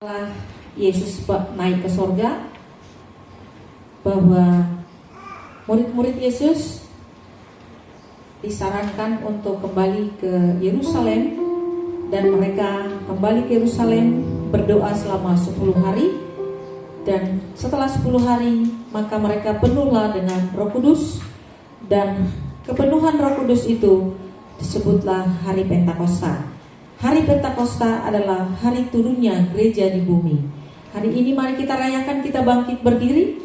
Setelah Yesus naik ke sorga, bahwa murid-murid Yesus disarankan untuk kembali ke Yerusalem, dan mereka kembali ke Yerusalem berdoa selama 10 hari, dan setelah 10 hari maka mereka penuhlah dengan Roh Kudus, dan kepenuhan Roh Kudus itu disebutlah hari Pentakosta. Hari Pentakosta adalah hari turunnya gereja di bumi. Hari ini mari kita rayakan, kita bangkit berdiri.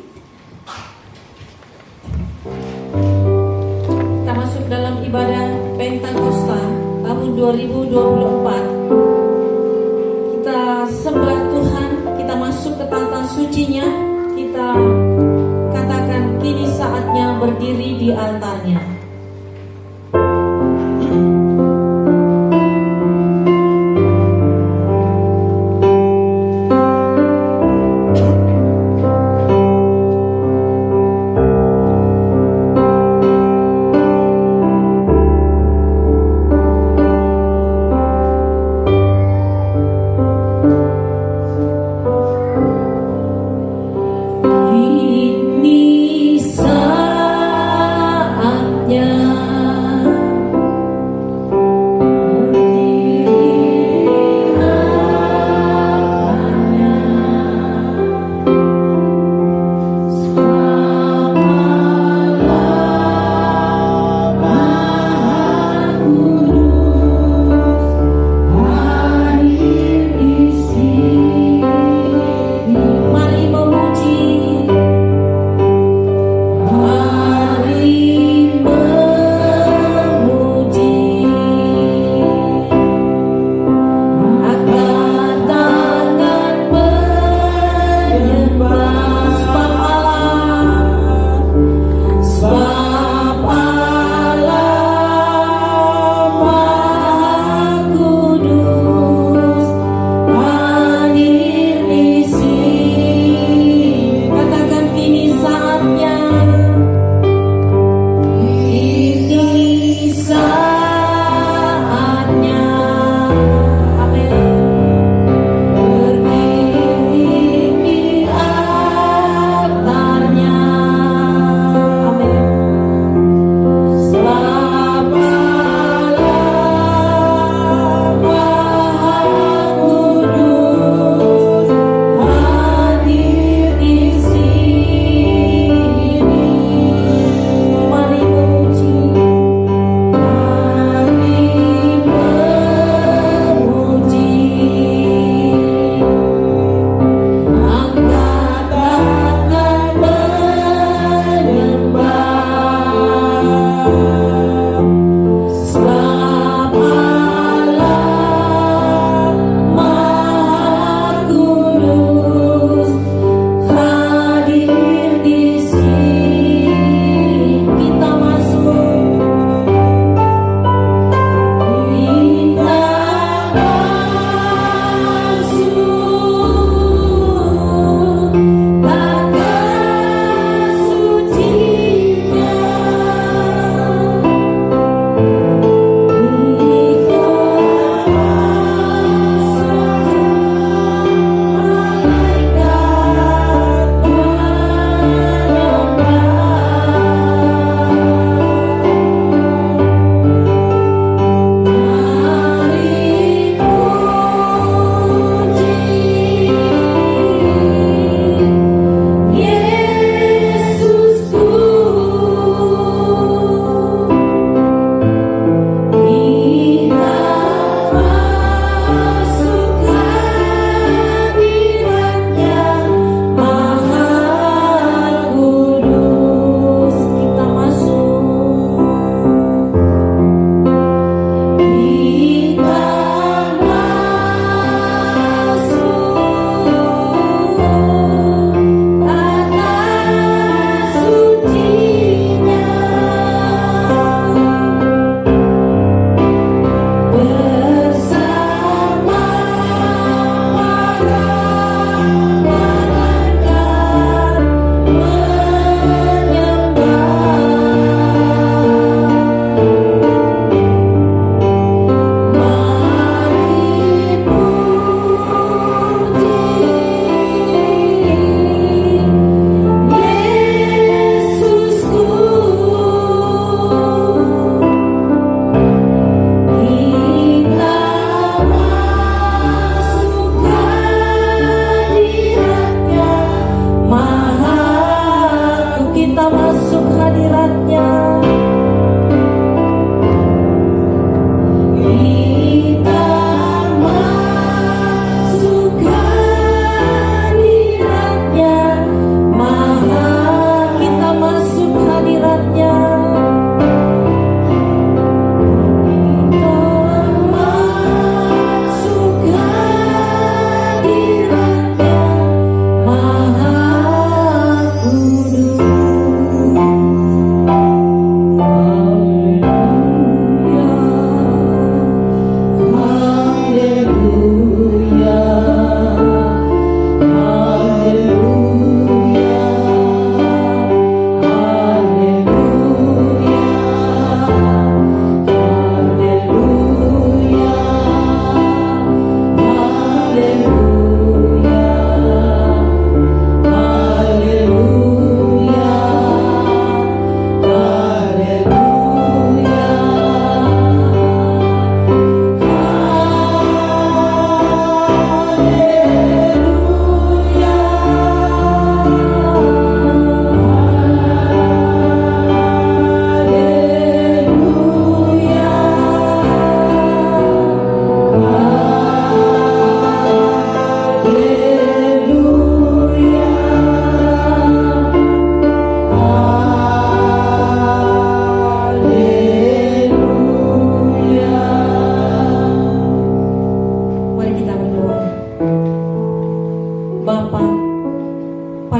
Kita masuk dalam ibadah Pentakosta tahun 2024. Kita sembah Tuhan, kita masuk ke tata sucinya. Kita katakan kini saatnya berdiri di altarnya.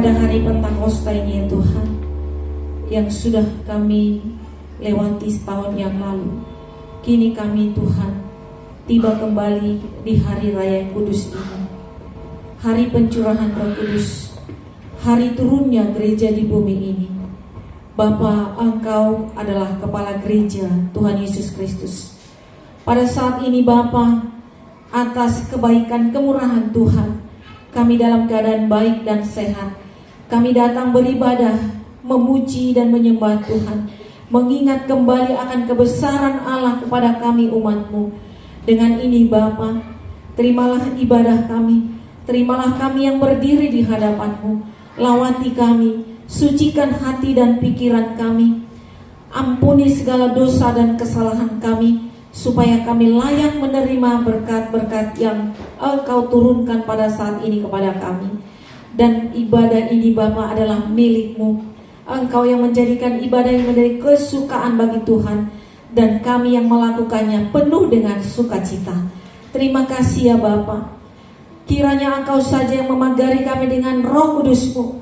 pada hari Pentakosta ini ya Tuhan, yang sudah kami lewati setahun yang lalu, kini kami Tuhan tiba kembali di hari raya yang kudus ini, hari pencurahan Roh Kudus, hari turunnya gereja di bumi ini. Bapa, Engkau adalah kepala gereja Tuhan Yesus Kristus. Pada saat ini Bapa, atas kebaikan kemurahan Tuhan, kami dalam keadaan baik dan sehat. Kami datang beribadah, memuji dan menyembah Tuhan, mengingat kembali akan kebesaran Allah kepada kami umat-Mu. Dengan ini Bapa, terimalah ibadah kami, terimalah kami yang berdiri di hadapan-Mu. Lawati kami, sucikan hati dan pikiran kami, ampuni segala dosa dan kesalahan kami, supaya kami layak menerima berkat-berkat yang Engkau turunkan pada saat ini kepada kami. Dan ibadah ini Bapa adalah milik-Mu. Engkau yang menjadikan ibadah ini menjadi kesukaan bagi Tuhan, dan kami yang melakukannya penuh dengan sukacita. Terima kasih ya Bapa. Kiranya Engkau saja yang memagari kami dengan Roh Kudus-Mu,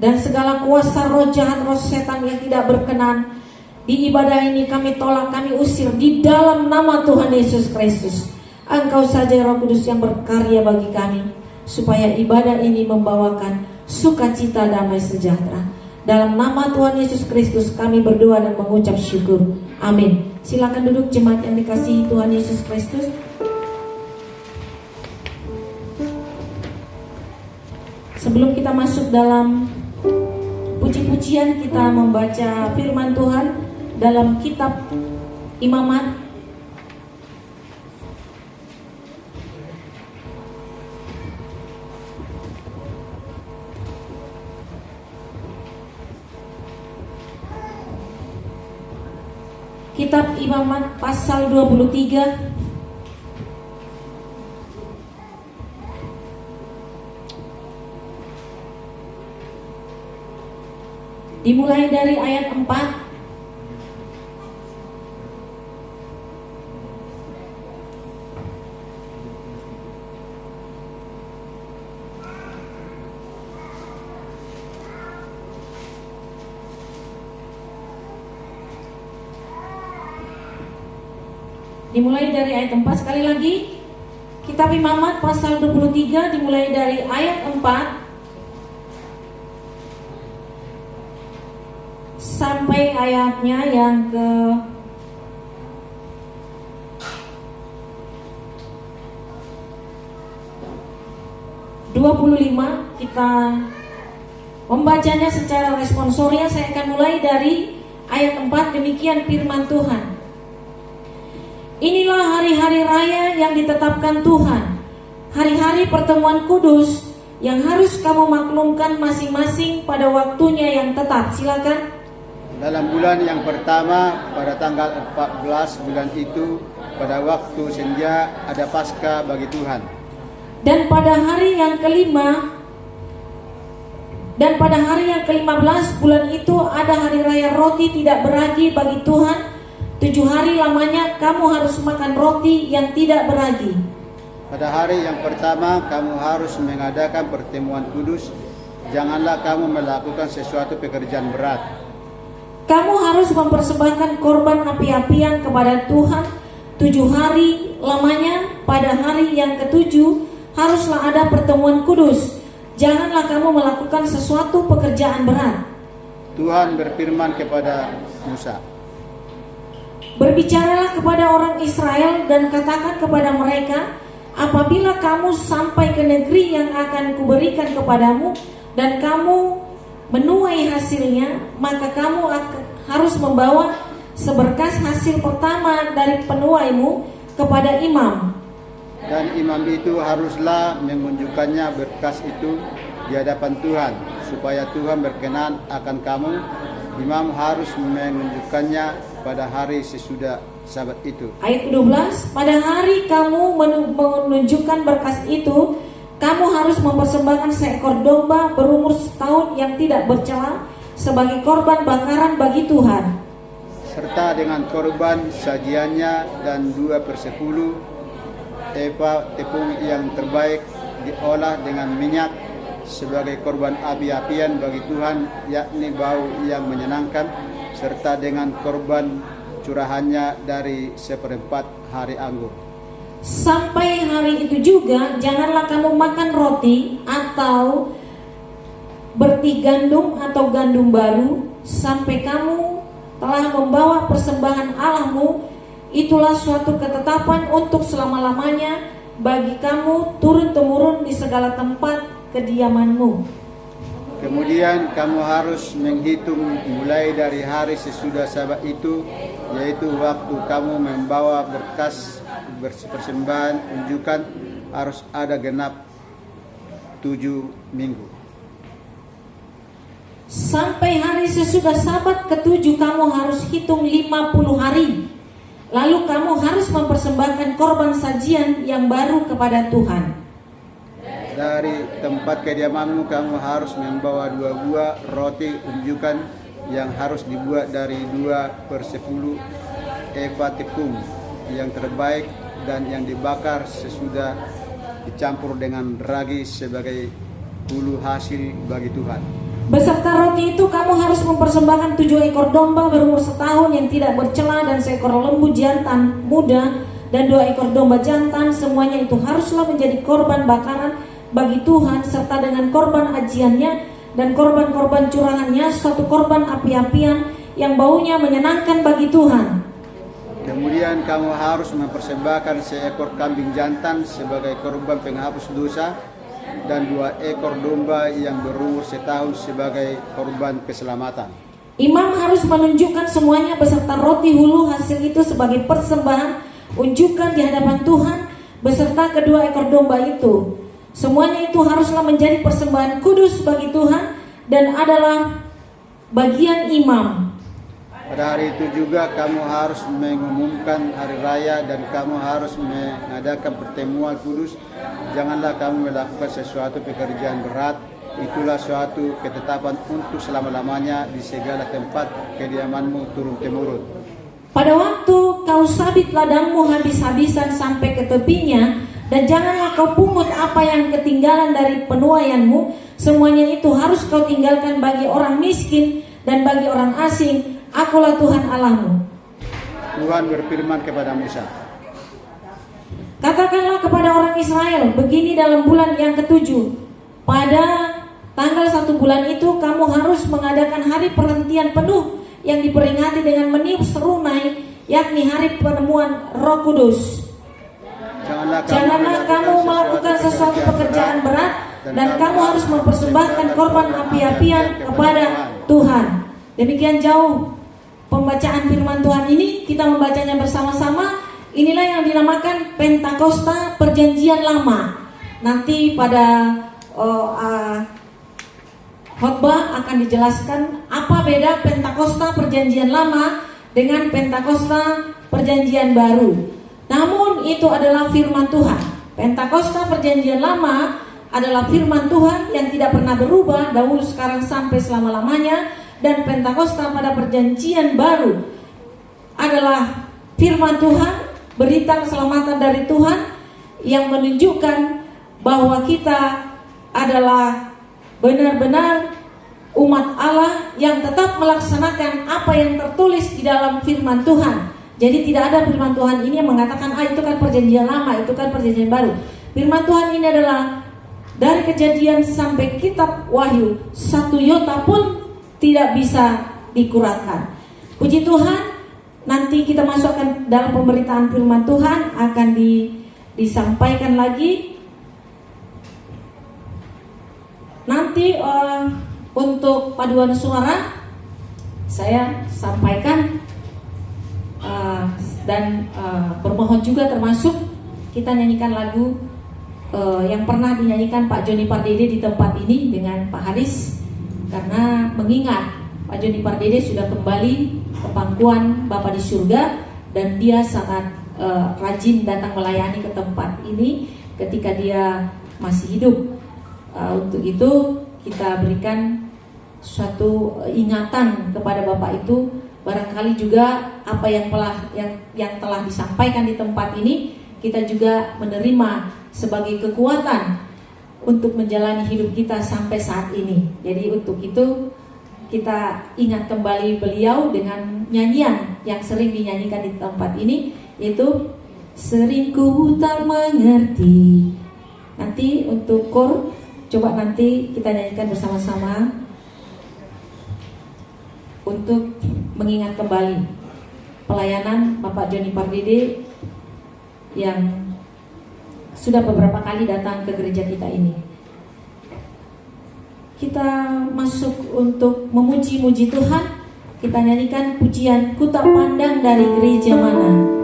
dan segala kuasa roh jahat, roh setan yang tidak berkenan di ibadah ini kami tolak, kami usir di dalam nama Tuhan Yesus Kristus. Engkau saja Roh Kudus yang berkarya bagi kami, supaya ibadah ini membawakan sukacita, damai sejahtera. Dalam nama Tuhan Yesus Kristus kami berdoa dan mengucap syukur. Amin. Silakan duduk jemaat yang dikasihi Tuhan Yesus Kristus. Sebelum kita masuk dalam puji-pujian, kita membaca firman Tuhan dalam kitab Imamat pasal 23 dimulai dari ayat 4. Dimulai dari ayat 4 sekali lagi. Kitab Imamat pasal 23 dimulai dari ayat 4 sampai ayatnya yang ke 25. Kita membacanya secara responsoria. Saya akan mulai dari ayat 4. Demikian firman Tuhan. Inilah hari-hari raya yang ditetapkan Tuhan, hari-hari pertemuan kudus yang harus kamu maklumkan masing-masing pada waktunya yang tetap. Silakan. Dalam bulan yang pertama, pada tanggal 14 bulan itu, pada waktu senja ada Paskah bagi Tuhan. Dan pada hari yang kelima, dan pada hari yang ke-15 bulan itu ada hari raya roti tidak beragi bagi Tuhan. 7 hari lamanya kamu harus makan roti yang tidak beragi. Pada hari yang pertama kamu harus mengadakan pertemuan kudus. Janganlah kamu melakukan sesuatu pekerjaan berat. Kamu harus mempersembahkan korban api-apian kepada Tuhan 7 hari lamanya. Pada hari yang ke-7 haruslah ada pertemuan kudus. Janganlah kamu melakukan sesuatu pekerjaan berat. Tuhan berfirman kepada Musa, berbicaralah kepada orang Israel dan katakan kepada mereka, apabila kamu sampai ke negeri yang akan kuberikan kepadamu dan kamu menuai hasilnya, maka kamu harus membawa seberkas hasil pertama dari penuaimu kepada imam. Dan imam itu haruslah menunjukkannya berkas itu di hadapan Tuhan, supaya Tuhan berkenan akan kamu. Imam harus menunjukkannya pada hari sesudah Sabat itu. Ayat 12, pada hari kamu menunjukkan berkas itu, kamu harus mempersembahkan seekor domba berumur setahun yang tidak bercela sebagai korban bakaran bagi Tuhan, serta dengan korban sajiannya dan 2/10 eva tepung yang terbaik diolah dengan minyak sebagai korban api-apian bagi Tuhan, yakni bau yang menyenangkan, serta dengan korban curahannya dari 1/4 hari anggur. Sampai hari itu juga janganlah kamu makan roti atau berti gandum atau gandum baru sampai kamu telah membawa persembahan Allahmu. Itulah suatu ketetapan untuk selama-lamanya bagi kamu turun-temurun di segala tempat kediamanmu. Kemudian kamu harus menghitung mulai dari hari sesudah Sabat itu, yaitu waktu kamu membawa berkas persembahan unjukan, harus ada genap 7 minggu. Sampai hari sesudah Sabat ke-7 kamu harus hitung 50 hari. Lalu kamu harus mempersembahkan korban sajian yang baru kepada Tuhan. Dari tempat kediamanmu kamu harus membawa 2 buah roti unjukan yang harus dibuat dari 2/10 eva tepung yang terbaik dan yang dibakar sesudah dicampur dengan ragi sebagai hulu hasil bagi Tuhan. Beserta roti itu kamu harus mempersembahkan 7 ekor domba berumur setahun yang tidak bercela dan seekor lembu jantan muda dan 2 ekor domba jantan. Semuanya itu haruslah menjadi korban bakaran bagi Tuhan, serta dengan korban ajiannya dan korban-korban curahannya, suatu korban api-apian yang baunya menyenangkan bagi Tuhan. Kemudian kamu harus mempersembahkan seekor kambing jantan sebagai korban penghapus dosa dan 2 ekor domba yang berumur setahun sebagai korban keselamatan. Imam harus menunjukkan semuanya beserta roti hulu hasil itu sebagai persembahan unjukan di hadapan Tuhan beserta kedua ekor domba itu. Semuanya itu haruslah menjadi persembahan kudus bagi Tuhan dan adalah bagian imam. Pada hari itu juga kamu harus mengumumkan hari raya dan kamu harus mengadakan pertemuan kudus. Janganlah kamu melakukan sesuatu pekerjaan berat. Itulah suatu ketetapan untuk selama-lamanya di segala tempat kediamanmu turun-temurun. Pada waktu kau sabit ladangmu habis-habisan sampai ke tepinya, dan janganlah kau pungut apa yang ketinggalan dari penuaianmu. Semuanya itu harus kau tinggalkan bagi orang miskin dan bagi orang asing. Akulah Tuhan Allahmu. Tuhan berfirman kepada Musa, katakanlah kepada orang Israel, begini dalam bulan yang ke-7, pada tanggal 1 bulan itu kamu harus mengadakan hari perhentian penuh yang diperingati dengan meniup serunai, yakni hari penemuan Roh Kudus. Janganlah kamu melakukan sesuatu pekerjaan berat dan kamu harus mempersembahkan korban api-apian kepada Tuhan. Demikian jauh pembacaan firman Tuhan ini, kita membacanya bersama-sama. Inilah yang dinamakan Pentakosta Perjanjian Lama. Nanti pada khotbah akan dijelaskan apa beda Pentakosta Perjanjian Lama dengan Pentakosta Perjanjian Baru. Namun itu adalah firman Tuhan. Pentakosta Perjanjian Lama adalah firman Tuhan yang tidak pernah berubah dahulu, sekarang, sampai selama-lamanya. Dan Pentakosta pada Perjanjian Baru adalah firman Tuhan, berita keselamatan dari Tuhan yang menunjukkan bahwa kita adalah benar-benar umat Allah yang tetap melaksanakan apa yang tertulis di dalam firman Tuhan. Jadi tidak ada firman Tuhan ini yang mengatakan itu kan perjanjian lama, itu kan perjanjian baru. Firman Tuhan ini adalah dari Kejadian sampai kitab Wahyu, 1 iota pun tidak bisa dikurangkan. Puji Tuhan, nanti kita masukkan dalam pemberitaan firman Tuhan akan disampaikan lagi. Nanti untuk paduan suara saya sampaikan. Dan bermohon juga termasuk kita nyanyikan lagu yang pernah dinyanyikan Pak Joni Pardede di tempat ini dengan Pak Haris, karena mengingat Pak Joni Pardede sudah kembali ke pangkuan Bapa di surga dan dia sangat rajin datang melayani ke tempat ini ketika dia masih hidup. Untuk itu kita berikan suatu ingatan kepada Bapak itu. Barangkali juga apa yang telah disampaikan di tempat ini kita juga menerima sebagai kekuatan untuk menjalani hidup kita sampai saat ini. Jadi untuk itu kita ingat kembali beliau dengan nyanyian yang sering dinyanyikan di tempat ini, yaitu sering ku tak mengerti. Nanti untuk kor, coba nanti kita nyanyikan bersama-sama untuk mengingat kembali pelayanan Bapak Joni Pardede yang sudah beberapa kali datang ke gereja kita ini. Kita masuk untuk memuji-muji Tuhan. Kita nyanyikan pujian Ku Tak Pandang Dari Gereja Mana.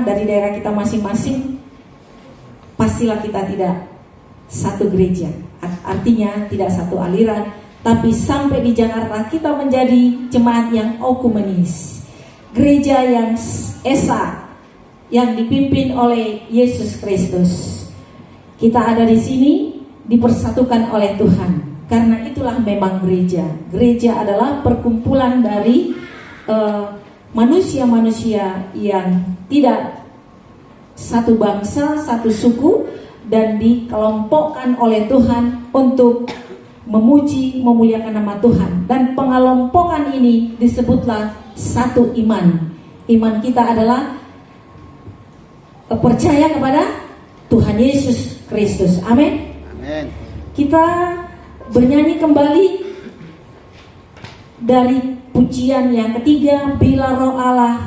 Dari daerah kita masing-masing, pastilah kita tidak satu gereja, artinya tidak satu aliran, tapi sampai di Jakarta kita menjadi jemaat yang okumenis, gereja yang esa, yang dipimpin oleh Yesus Kristus. Kita ada di sini dipersatukan oleh Tuhan, karena itulah memang gereja. Gereja adalah perkumpulan dari manusia-manusia yang tidak satu bangsa, satu suku, dan dikelompokkan oleh Tuhan untuk memuji, memuliakan nama Tuhan. Dan pengelompokan ini disebutlah satu iman. Iman kita adalah percaya kepada Tuhan Yesus Kristus. Amin. Amin. Kita bernyanyi kembali dari pujian yang ketiga, Bila Roh Allah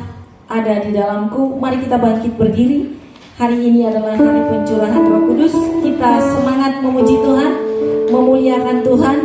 ada di dalamku. Mari kita bangkit berdiri. Hari ini adalah hari pencurahan Roh Kudus. Kita semangat memuji Tuhan, memuliakan Tuhan.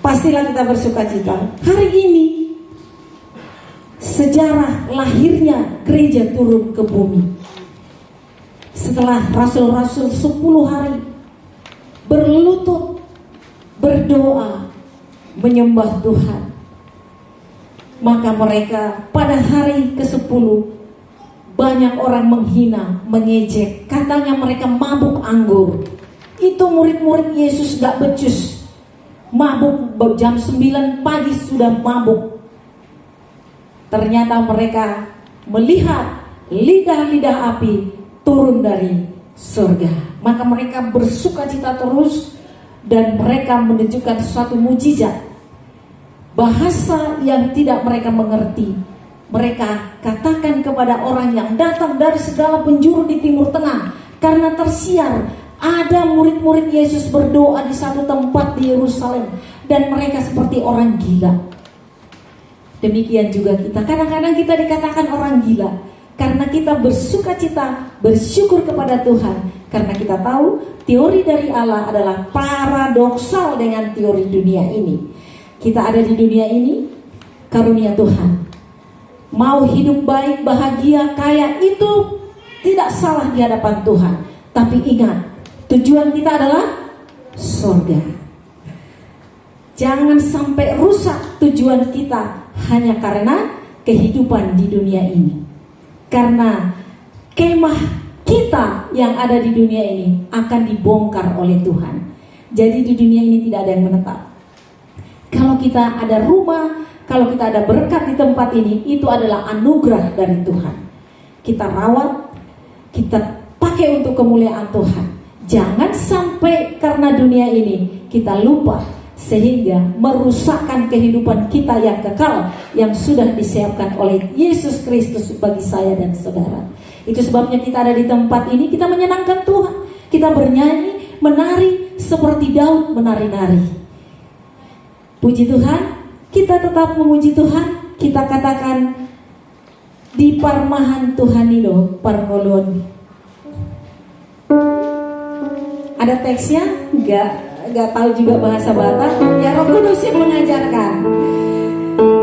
Pastilah kita bersukacita. Hari ini sejarah lahirnya gereja turun ke bumi. Setelah rasul-rasul 10 hari berlutut, berdoa, menyembah Tuhan, maka mereka pada hari ke-10 banyak orang menghina, mengejek. Katanya mereka mabuk anggur. Itu murid-murid Yesus gak becus. Mabuk jam 9 pagi sudah mabuk. Ternyata mereka melihat lidah-lidah api turun dari surga. Maka mereka bersukacita terus dan mereka menunjukkan suatu mujizat. Bahasa yang tidak mereka mengerti, mereka katakan kepada orang yang datang dari segala penjuru di Timur Tengah. Karena tersiar ada murid-murid Yesus berdoa di satu tempat di Yerusalem, dan mereka seperti orang gila. Demikian juga kita, kadang-kadang kita dikatakan orang gila karena kita bersukacita, bersyukur kepada Tuhan, karena kita tahu teori dari Allah adalah paradoksal dengan teori dunia ini. Kita ada di dunia ini, karunia Tuhan. Mau hidup baik, bahagia, kaya, itu tidak salah di hadapan Tuhan. Tapi ingat, tujuan kita adalah surga. Jangan sampai rusak tujuan kita hanya karena kehidupan di dunia ini. Karena kemah kita yang ada di dunia ini akan dibongkar oleh Tuhan. Jadi di dunia ini tidak ada yang menetap. Kalau kita ada rumah, kalau kita ada berkat di tempat ini, itu adalah anugerah dari Tuhan. kita rawat, kita pakai untuk kemuliaan Tuhan. Jangan sampai karena dunia ini kita lupa sehingga merusakkan kehidupan kita yang kekal yang sudah disiapkan oleh Yesus Kristus bagi saya dan saudara. Itu sebabnya kita ada di tempat ini, kita menyenangkan Tuhan. Kita bernyanyi, menari seperti Daud menari-nari. Puji Tuhan, kita tetap memuji Tuhan. Kita katakan di parmahan Tuhan itu parngolon. Ada teksnya? Enggak tahu juga bahasa Batak. Ya Roh Kudus yang mengajarkan. Baru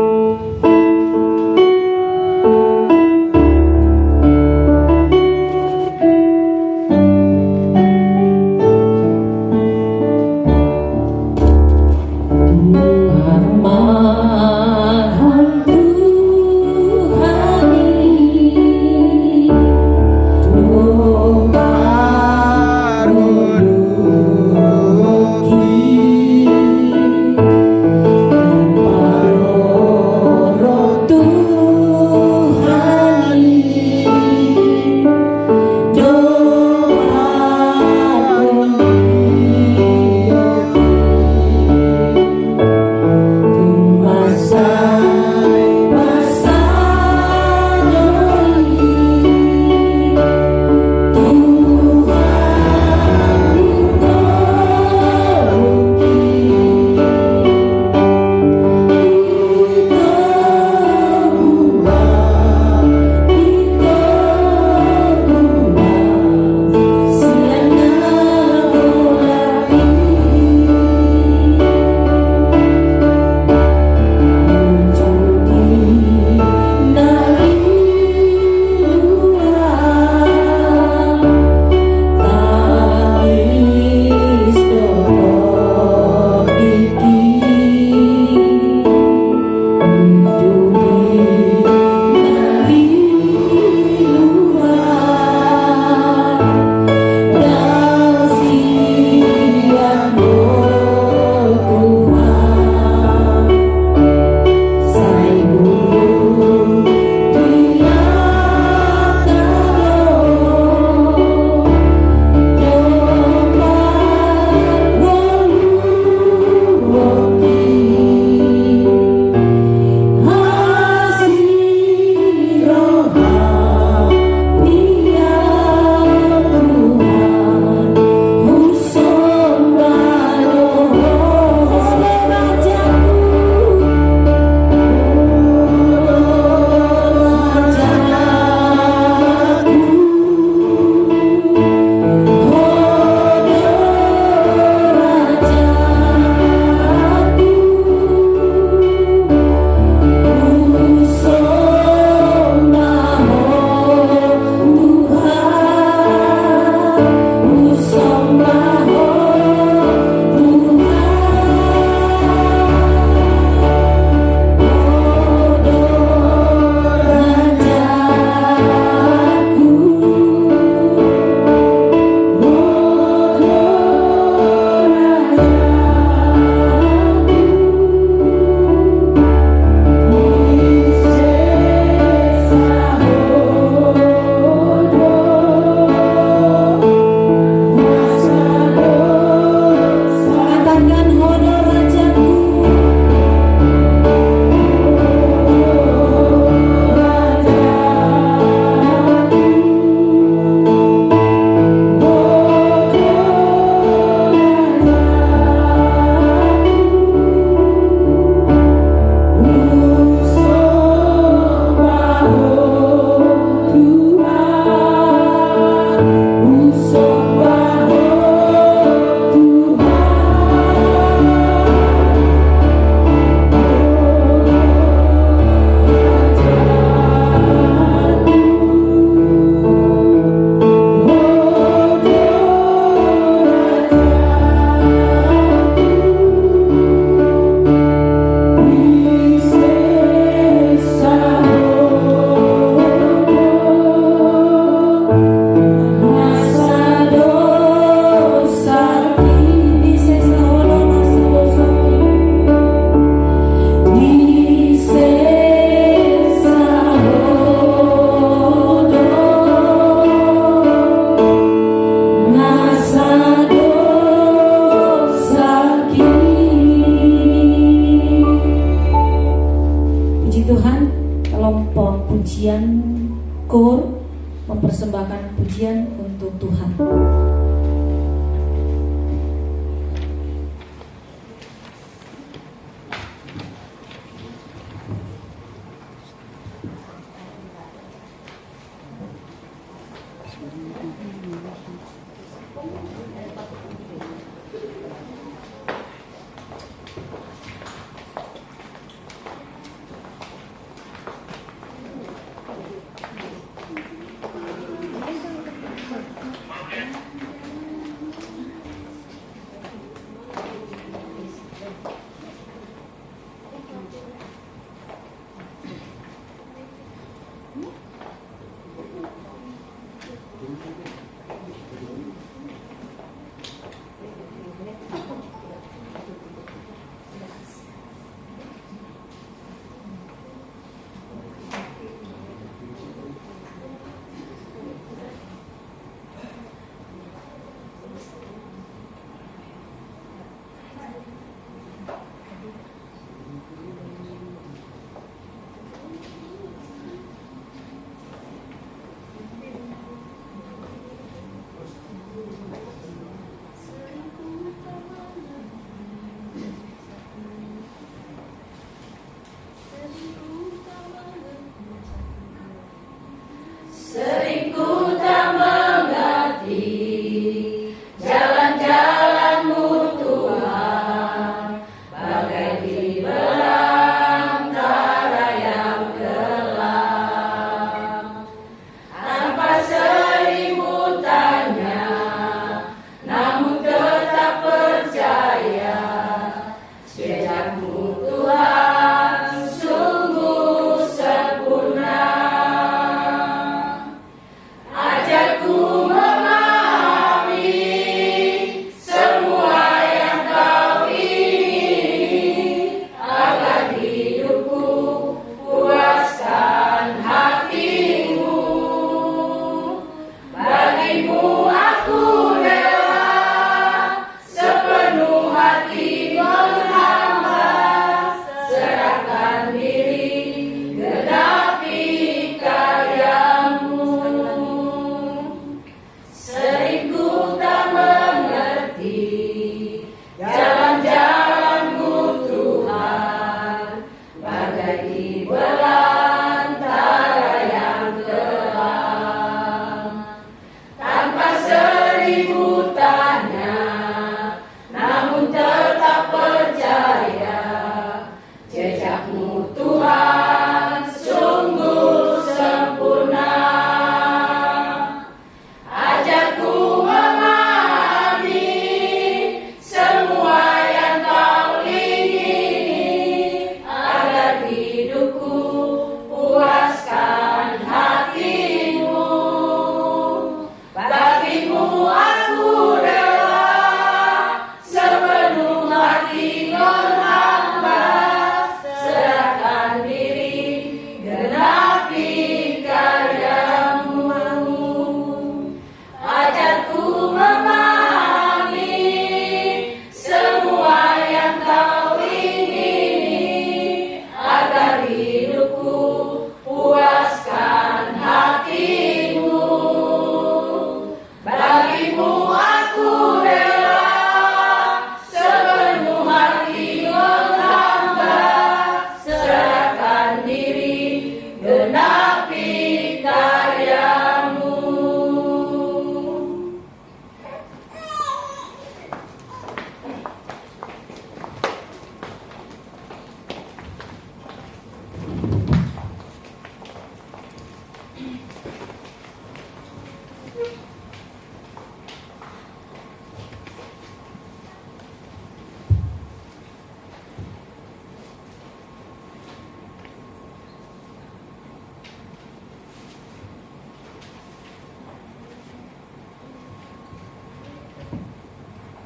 pujian untuk Tuhan.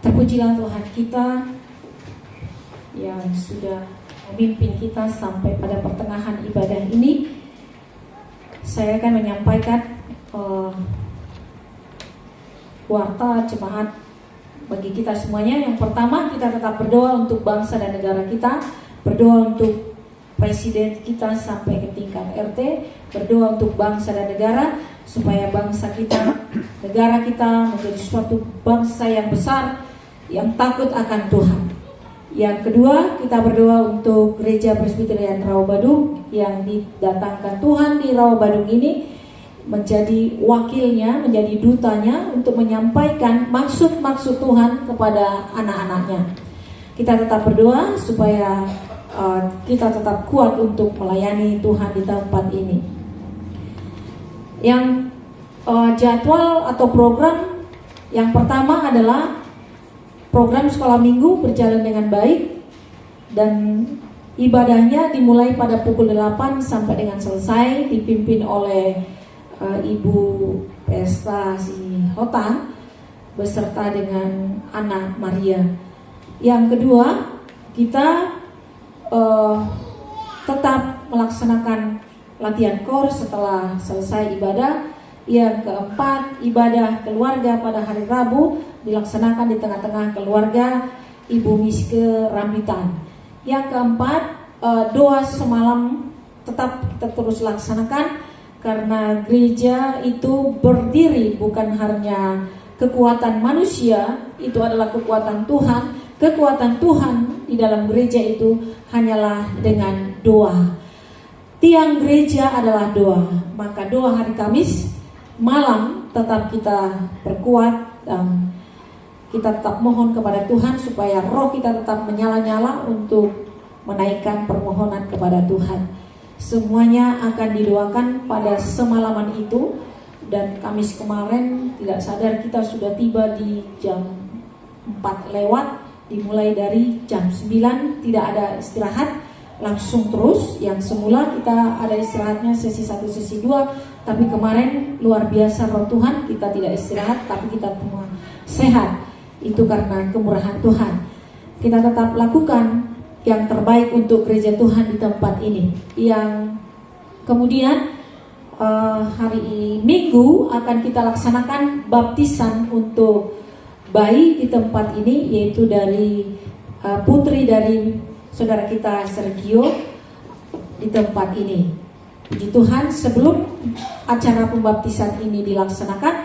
Terpujilah Tuhan kita yang sudah memimpin kita sampai pada pertengahan ibadah ini. Saya akan menyampaikan warta jemaat bagi kita semuanya. Yang pertama, kita tetap berdoa untuk bangsa dan negara kita, berdoa untuk presiden kita sampai ke tingkat RT, berdoa untuk bangsa dan negara, supaya bangsa kita, negara kita menjadi suatu bangsa yang besar, yang takut akan Tuhan. Yang kedua, kita berdoa untuk Gereja Presbyterian Rawabadung yang didatangkan Tuhan di Rawabadung ini menjadi wakilnya, menjadi dutanya untuk menyampaikan maksud-maksud Tuhan kepada anak-anaknya. Kita tetap berdoa supaya kita tetap kuat untuk melayani Tuhan di tempat ini. Yang jadwal atau program yang pertama adalah program sekolah minggu berjalan dengan baik dan ibadahnya dimulai pada pukul 8 sampai dengan selesai, dipimpin oleh Ibu Pesta Sihotang beserta dengan Ana Maria. Yang kedua, kita tetap melaksanakan latihan kor setelah selesai ibadah. Yang keempat, ibadah keluarga pada hari Rabu dilaksanakan di tengah-tengah keluarga Ibu Miske Rambitan. Yang keempat, doa semalam tetap kita terus laksanakan karena gereja itu berdiri bukan hanya kekuatan manusia, itu adalah kekuatan Tuhan. Kekuatan Tuhan di dalam gereja itu hanyalah dengan doa. Tiang gereja adalah doa. Maka doa hari Kamis malam tetap kita perkuat dan kita tetap mohon kepada Tuhan supaya roh kita tetap menyala-nyala untuk menaikkan permohonan kepada Tuhan. Semuanya akan didoakan pada semalaman itu. Dan Kamis kemarin tidak sadar kita sudah tiba di jam 4 lewat. Dimulai dari jam 9, tidak ada istirahat, langsung terus. Yang semula kita ada istirahatnya sesi 1, sesi 2, tapi kemarin luar biasa roh Tuhan, kita tidak istirahat, tapi kita semua sehat. Itu karena kemurahan Tuhan. Kita tetap lakukan yang terbaik untuk gereja Tuhan di tempat ini. Yang kemudian hari Minggu akan kita laksanakan baptisan untuk bayi di tempat ini, yaitu dari putri dari saudara kita Sergio di tempat ini. Puji Tuhan, sebelum acara pembaptisan ini dilaksanakan,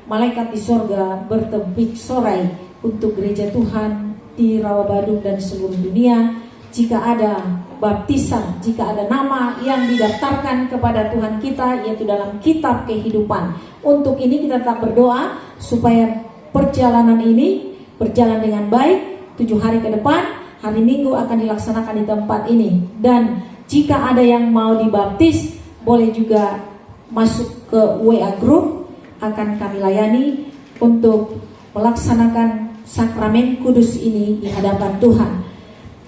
malaikat di sorga bertepik sorai untuk gereja Tuhan di Rawabadung dan seluruh dunia. Jika ada baptisan, jika ada nama yang didaftarkan kepada Tuhan kita, yaitu dalam kitab kehidupan. Untuk ini kita tetap berdoa supaya perjalanan ini berjalan dengan baik. 7 hari ke depan, hari Minggu akan dilaksanakan di tempat ini. Dan jika ada yang mau dibaptis, boleh juga masuk ke WA Group, akan kami layani untuk melaksanakan sakramen kudus ini di hadapan Tuhan.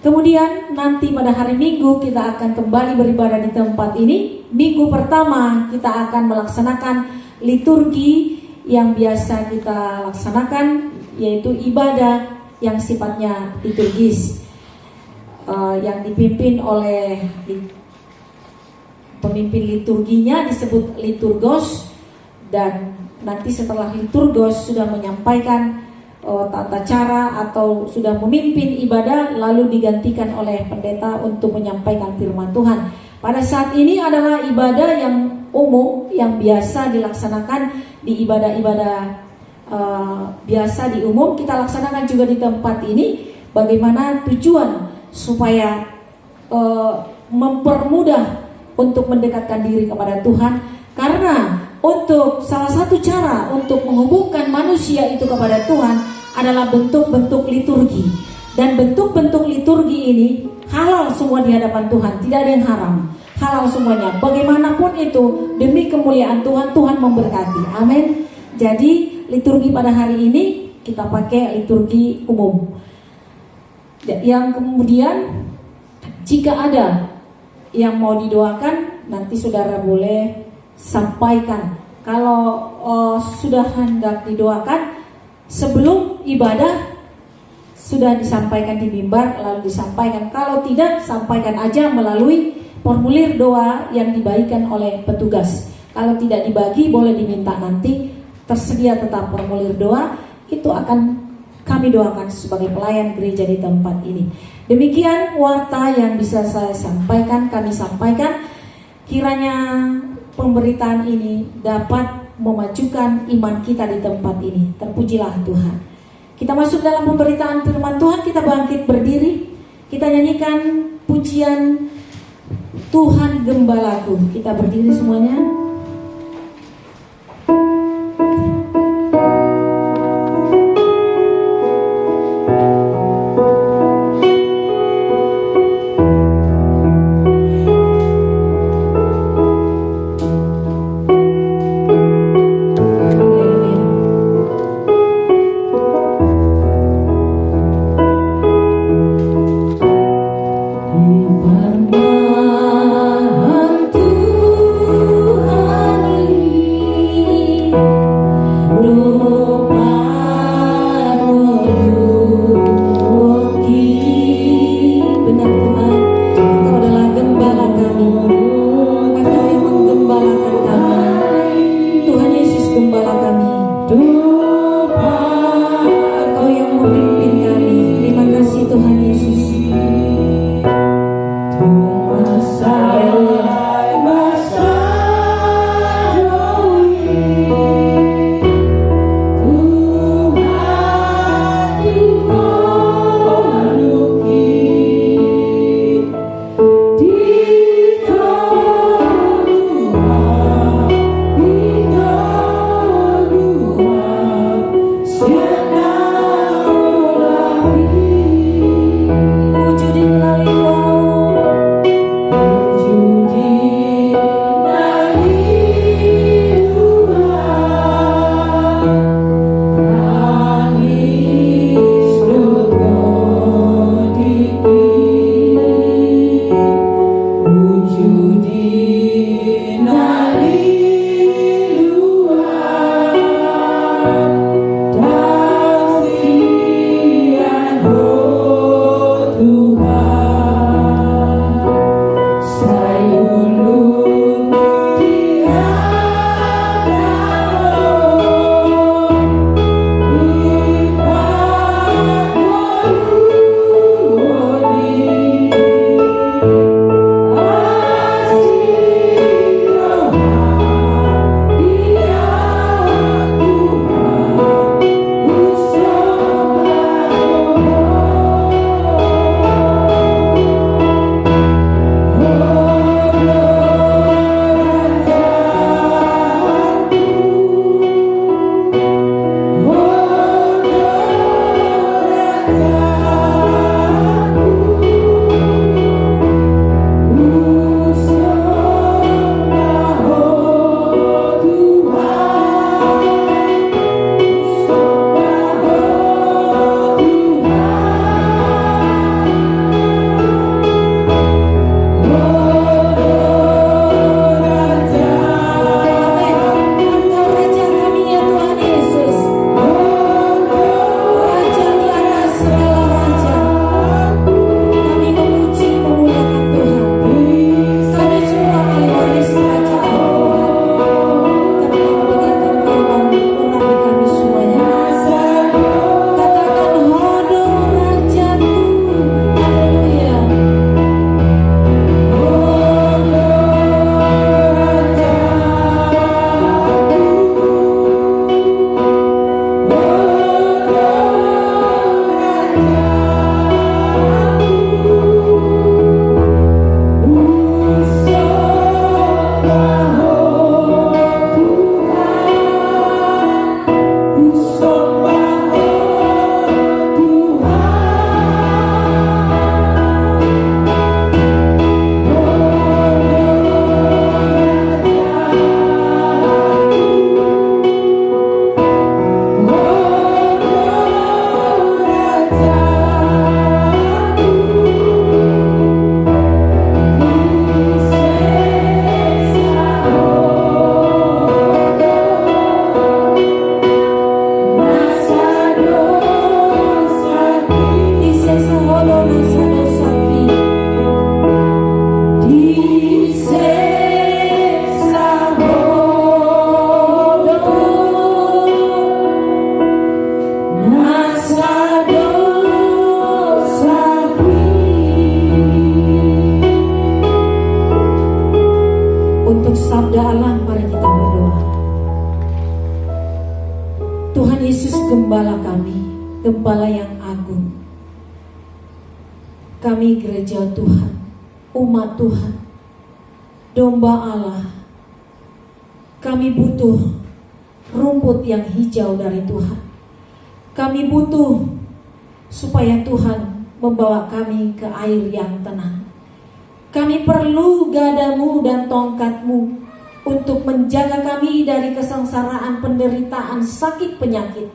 Kemudian nanti pada hari Minggu kita akan kembali beribadah di tempat ini. Minggu pertama kita akan melaksanakan liturgi yang biasa kita laksanakan, yaitu ibadah yang sifatnya liturgis, yang dipimpin oleh pemimpin liturginya disebut liturgos. Dan nanti setelah liturgos sudah menyampaikan tata cara atau sudah memimpin ibadah, lalu digantikan oleh pendeta untuk menyampaikan firman Tuhan. Pada saat ini adalah ibadah yang umum yang biasa dilaksanakan di ibadah-ibadah biasa di umum. Kita laksanakan juga di tempat ini. Bagaimana tujuan supaya mempermudah untuk mendekatkan diri kepada Tuhan. Karena untuk salah satu cara untuk menghubungkan manusia itu kepada Tuhan adalah bentuk-bentuk liturgi. Dan bentuk-bentuk liturgi ini halal semua di hadapan Tuhan, tidak ada yang haram. Halal semuanya, bagaimanapun itu demi kemuliaan Tuhan, Tuhan memberkati. Amin. Jadi liturgi pada hari ini kita pakai liturgi umum. Yang kemudian jika ada yang mau didoakan, nanti saudara boleh sampaikan. Kalau sudah hendak didoakan sebelum ibadah, sudah disampaikan di mimbar, lalu disampaikan. Kalau tidak, sampaikan aja melalui formulir doa yang dibagikan oleh petugas. Kalau tidak dibagi, boleh diminta nanti. Tersedia tetap formulir doa, itu akan kami doakan sebagai pelayan gereja di tempat ini. Demikian warta yang bisa saya sampaikan, kami sampaikan. Kiranya pemberitaan ini dapat memajukan iman kita di tempat ini. Terpujilah Tuhan. Kita masuk dalam pemberitaan firman Tuhan. Kita bangkit berdiri. Kita nyanyikan pujian Tuhan Gembalaku. Kita berdiri semuanya. Yesus Gembala kami, Gembala yang agung. Kami gereja Tuhan, umat Tuhan, domba Allah. Kami butuh rumput yang hijau dari Tuhan. Kami butuh supaya Tuhan membawa kami ke air yang tenang. Kami perlu gadamu dan tongkatmu untuk menjaga kami dari kesengsaraan, penderitaan, sakit, penyakit.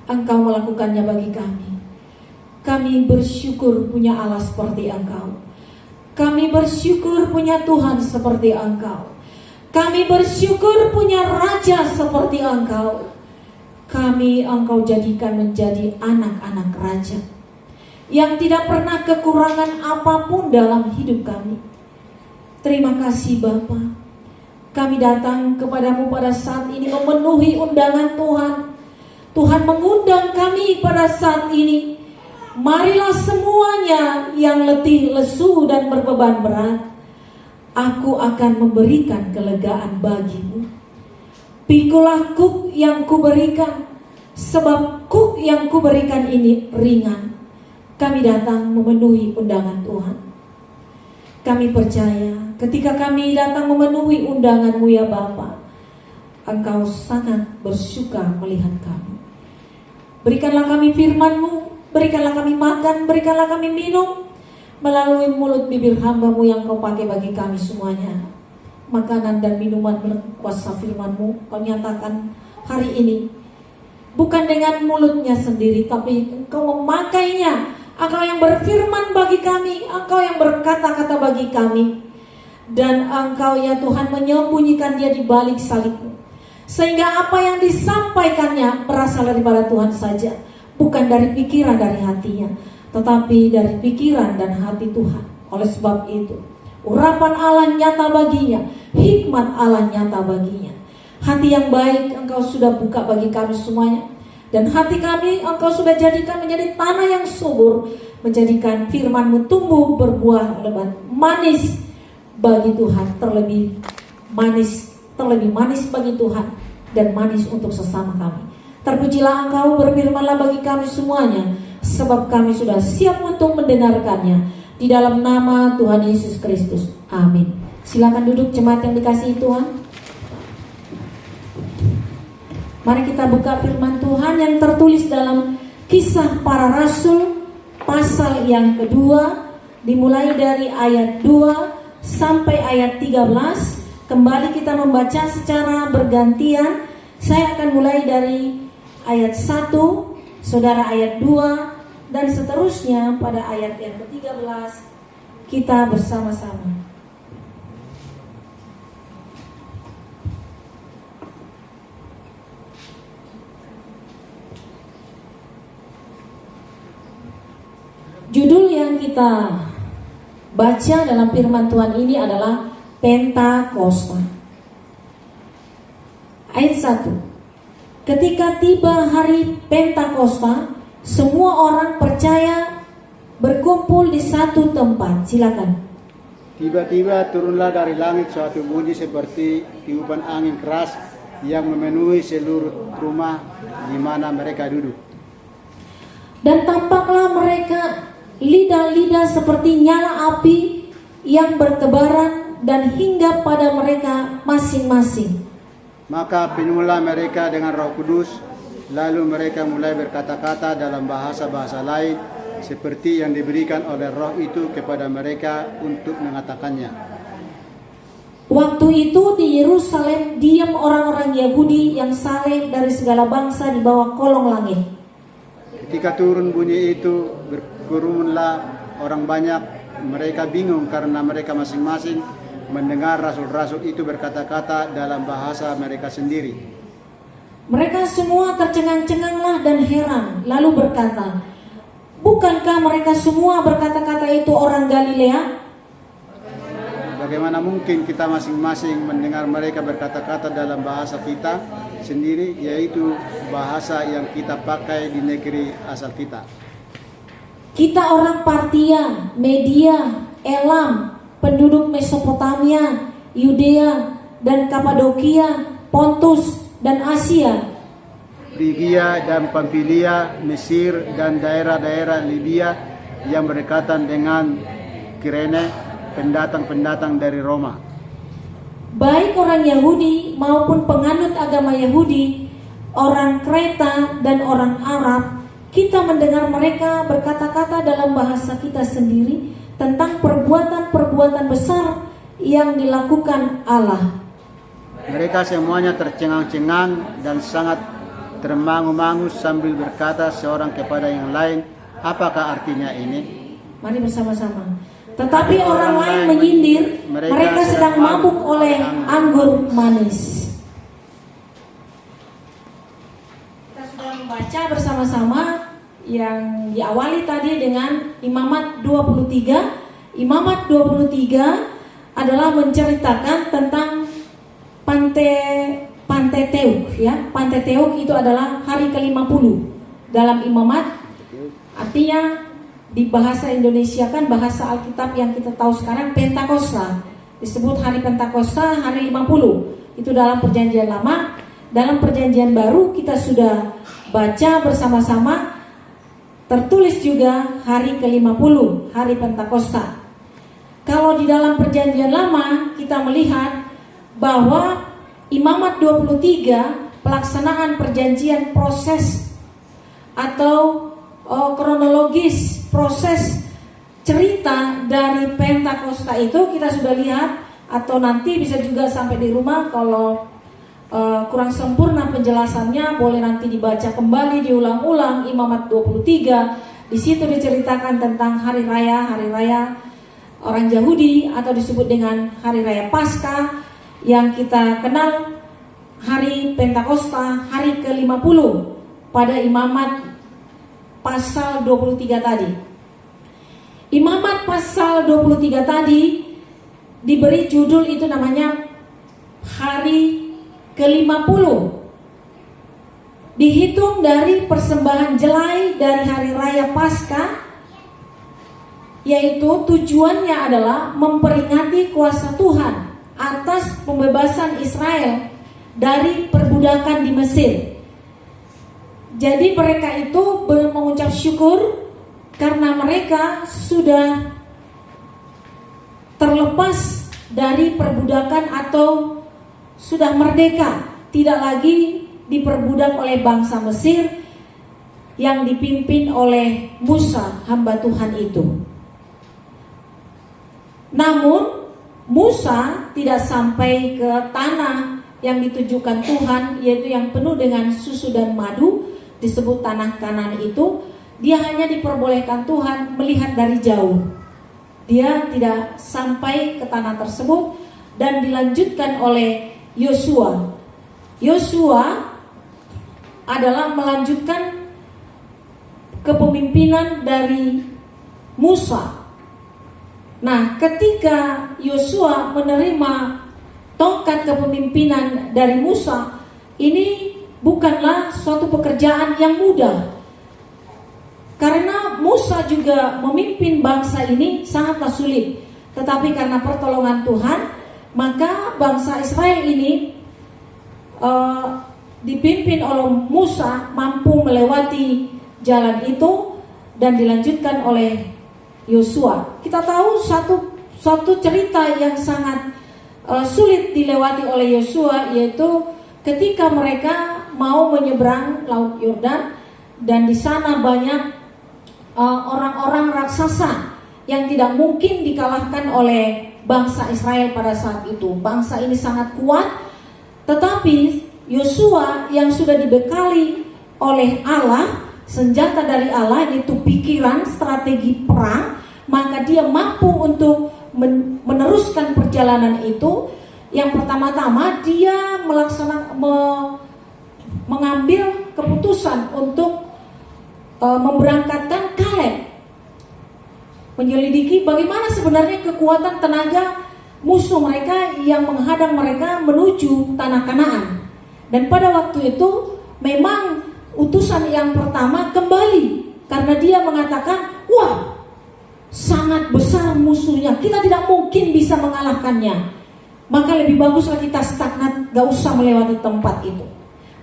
Engkau melakukannya bagi kami. Kami bersyukur punya Allah seperti Engkau. Kami bersyukur punya Tuhan seperti Engkau. Kami bersyukur punya Raja seperti Engkau. Kami Engkau jadikan menjadi anak-anak Raja yang tidak pernah kekurangan apapun dalam hidup kami. Terima kasih Bapa. Kami datang kepadamu pada saat ini memenuhi undangan Tuhan. Tuhan mengundang kami pada saat ini. Marilah semuanya yang letih, lesu dan berbeban berat. Aku akan memberikan kelegaan bagimu. Pikulah kuk yang kuberikan, sebab kuk yang kuberikan ini ringan. Kami datang memenuhi undangan Tuhan. Kami percaya ketika kami datang memenuhi undangan-Mu ya Bapa, Engkau sangat bersuka melihat kami. Berikanlah kami firman-Mu, berikanlah kami makan, berikanlah kami minum melalui mulut bibir hamba-Mu yang Kau pakai bagi kami semuanya. Makanan dan minuman kuasa firman-Mu Kau nyatakan hari ini, bukan dengan mulutnya sendiri, tapi Engkau memakainya. Engkau yang berfirman bagi kami, Engkau yang berkata-kata bagi kami. Dan Engkau ya Tuhan menyembunyikan dia di balik salib-Mu, sehingga apa yang disampaikannya berasal daripada Tuhan saja, bukan dari pikiran, dari hatinya, tetapi dari pikiran dan hati Tuhan. Oleh sebab itu, urapan Allah nyata baginya, hikmat Allah nyata baginya. Hati yang baik Engkau sudah buka bagi kami semuanya. Dan hati kami Engkau sudah jadikan menjadi tanah yang subur, menjadikan firman-Mu tumbuh berbuah lebat, manis bagi Tuhan, terlebih manis bagi Tuhan dan manis untuk sesama kami. Terpujilah Engkau, berfirmanlah bagi kami semuanya, sebab kami sudah siap untuk mendengarkannya. Di dalam nama Tuhan Yesus Kristus, amin. Silakan duduk jemaat yang dikasihi Tuhan. Mari kita buka firman Tuhan yang tertulis dalam Kisah Para Rasul pasal yang kedua, dimulai dari ayat 2 sampai ayat 13. Kembali kita membaca secara bergantian. Saya akan mulai dari ayat 1, saudara ayat 2, dan seterusnya pada ayat yang ke-13 kita bersama-sama. Judul yang kita baca dalam firman Tuhan ini adalah Pentakosta. Ayat 1. Ketika tiba hari Pentakosta, semua orang percaya berkumpul di satu tempat. Silakan. Tiba-tiba turunlah dari langit suatu bunyi seperti tiupan angin keras yang memenuhi seluruh rumah di mana mereka duduk. Dan tampaklah mereka lidah-lidah seperti nyala api yang bertebaran dan hinggap pada mereka masing-masing. Maka penuhlah mereka dengan Roh Kudus, lalu mereka mulai berkata-kata dalam bahasa-bahasa lain seperti yang diberikan oleh Roh itu kepada mereka untuk mengatakannya. Waktu itu di Yerusalem diam orang-orang Yahudi yang saleh dari segala bangsa di bawah kolong langit. Ketika turun bunyi itu, berkerumunlah orang banyak. Mereka bingung karena mereka masing-masing mendengar rasul-rasul itu berkata-kata dalam bahasa mereka sendiri. Mereka semua tercengang-cenganglah dan heran, lalu berkata, bukankah mereka semua berkata-kata itu orang Galilea? Bagaimana mungkin kita masing-masing mendengar mereka berkata-kata dalam bahasa kita sendiri, yaitu bahasa yang kita pakai di negeri asal kita. Kita orang Partia, Media, Elam, penduduk Mesopotamia, Yudea dan Kapadokia, Pontus dan Asia, Frigia dan Pamfilia, Mesir dan daerah-daerah Libya yang berdekatan dengan Kirene, pendatang-pendatang dari Roma. Baik orang Yahudi maupun penganut agama Yahudi, orang Kreta dan orang Arab, kita mendengar mereka berkata-kata dalam bahasa kita sendiri tentang perbuatan-perbuatan besar yang dilakukan Allah. Mereka semuanya tercengang-cengang dan sangat termangu-mangu sambil berkata seorang kepada yang lain, apakah artinya ini? Mari bersama-sama. Tetapi orang lain menyindir, mereka sedang mabuk oleh anggur manis. Kita sudah membaca bersama-sama yang diawali tadi dengan Imamat 23. Imamat 23 adalah menceritakan tentang Pentateuch, ya. Pentateuch itu adalah hari ke-50 dalam Imamat. Artinya di bahasa Indonesia kan bahasa Alkitab yang kita tahu sekarang Pentakosta. Disebut hari Pentakosta, hari 50. Itu dalam Perjanjian Lama. Dalam Perjanjian Baru kita sudah baca bersama-sama, tertulis juga hari ke-50, hari Pentakosta. Kalau di dalam Perjanjian Lama kita melihat bahwa Imamat 23 pelaksanaan perjanjian proses atau kronologis proses cerita dari Pentakosta itu kita sudah lihat, atau nanti bisa juga sampai di rumah kalau kurang sempurna penjelasannya boleh nanti dibaca kembali, diulang-ulang Imamat 23. Di situ diceritakan tentang hari raya orang Yahudi atau disebut dengan hari raya Paskah yang kita kenal hari Pentakosta, hari ke-50 pada Imamat pasal 23 tadi. Imamat pasal 23 tadi diberi judul itu namanya hari ke-50. Dihitung dari persembahan jelai dari hari raya Paskah, yaitu tujuannya adalah memperingati kuasa Tuhan atas pembebasan Israel dari perbudakan di Mesir. Jadi mereka itu mengucap syukur karena mereka sudah terlepas dari perbudakan atau sudah merdeka, tidak lagi diperbudak oleh bangsa Mesir yang dipimpin oleh Musa, hamba Tuhan itu. Namun Musa tidak sampai ke tanah yang ditujukan Tuhan, yaitu yang penuh dengan susu dan madu, disebut tanah Kanaan itu. Dia hanya diperbolehkan Tuhan melihat dari jauh. Dia tidak sampai ke tanah tersebut dan dilanjutkan oleh Yosua. Yosua adalah melanjutkan kepemimpinan dari Musa. Nah, ketika Yosua menerima tongkat kepemimpinan dari Musa, ini bukanlah suatu pekerjaan yang mudah. Karena Musa juga memimpin bangsa ini sangatlah sulit. Tetapi karena pertolongan Tuhan, maka bangsa Israel ini dipimpin oleh Musa mampu melewati jalan itu dan dilanjutkan oleh Yosua. Kita tahu satu cerita yang sangat sulit dilewati oleh Yosua, yaitu ketika mereka mau menyeberang Laut Yordan dan di sana banyak orang-orang raksasa yang tidak mungkin dikalahkan oleh bangsa Israel pada saat itu. Bangsa ini sangat kuat, tetapi Yosua yang sudah dibekali oleh Allah, senjata dari Allah, yaitu pikiran, strategi perang, maka dia mampu untuk meneruskan perjalanan itu. Yang pertama-tama dia mengambil keputusan untuk memberangkatkan Kaleb, menyelidiki bagaimana sebenarnya kekuatan tenaga musuh mereka yang menghadang mereka menuju tanah Kanaan. Dan pada waktu itu memang utusan yang pertama kembali karena dia mengatakan, wah, sangat besar musuhnya, kita tidak mungkin bisa mengalahkannya, maka lebih baguslah kita stagnan, gak usah melewati tempat itu.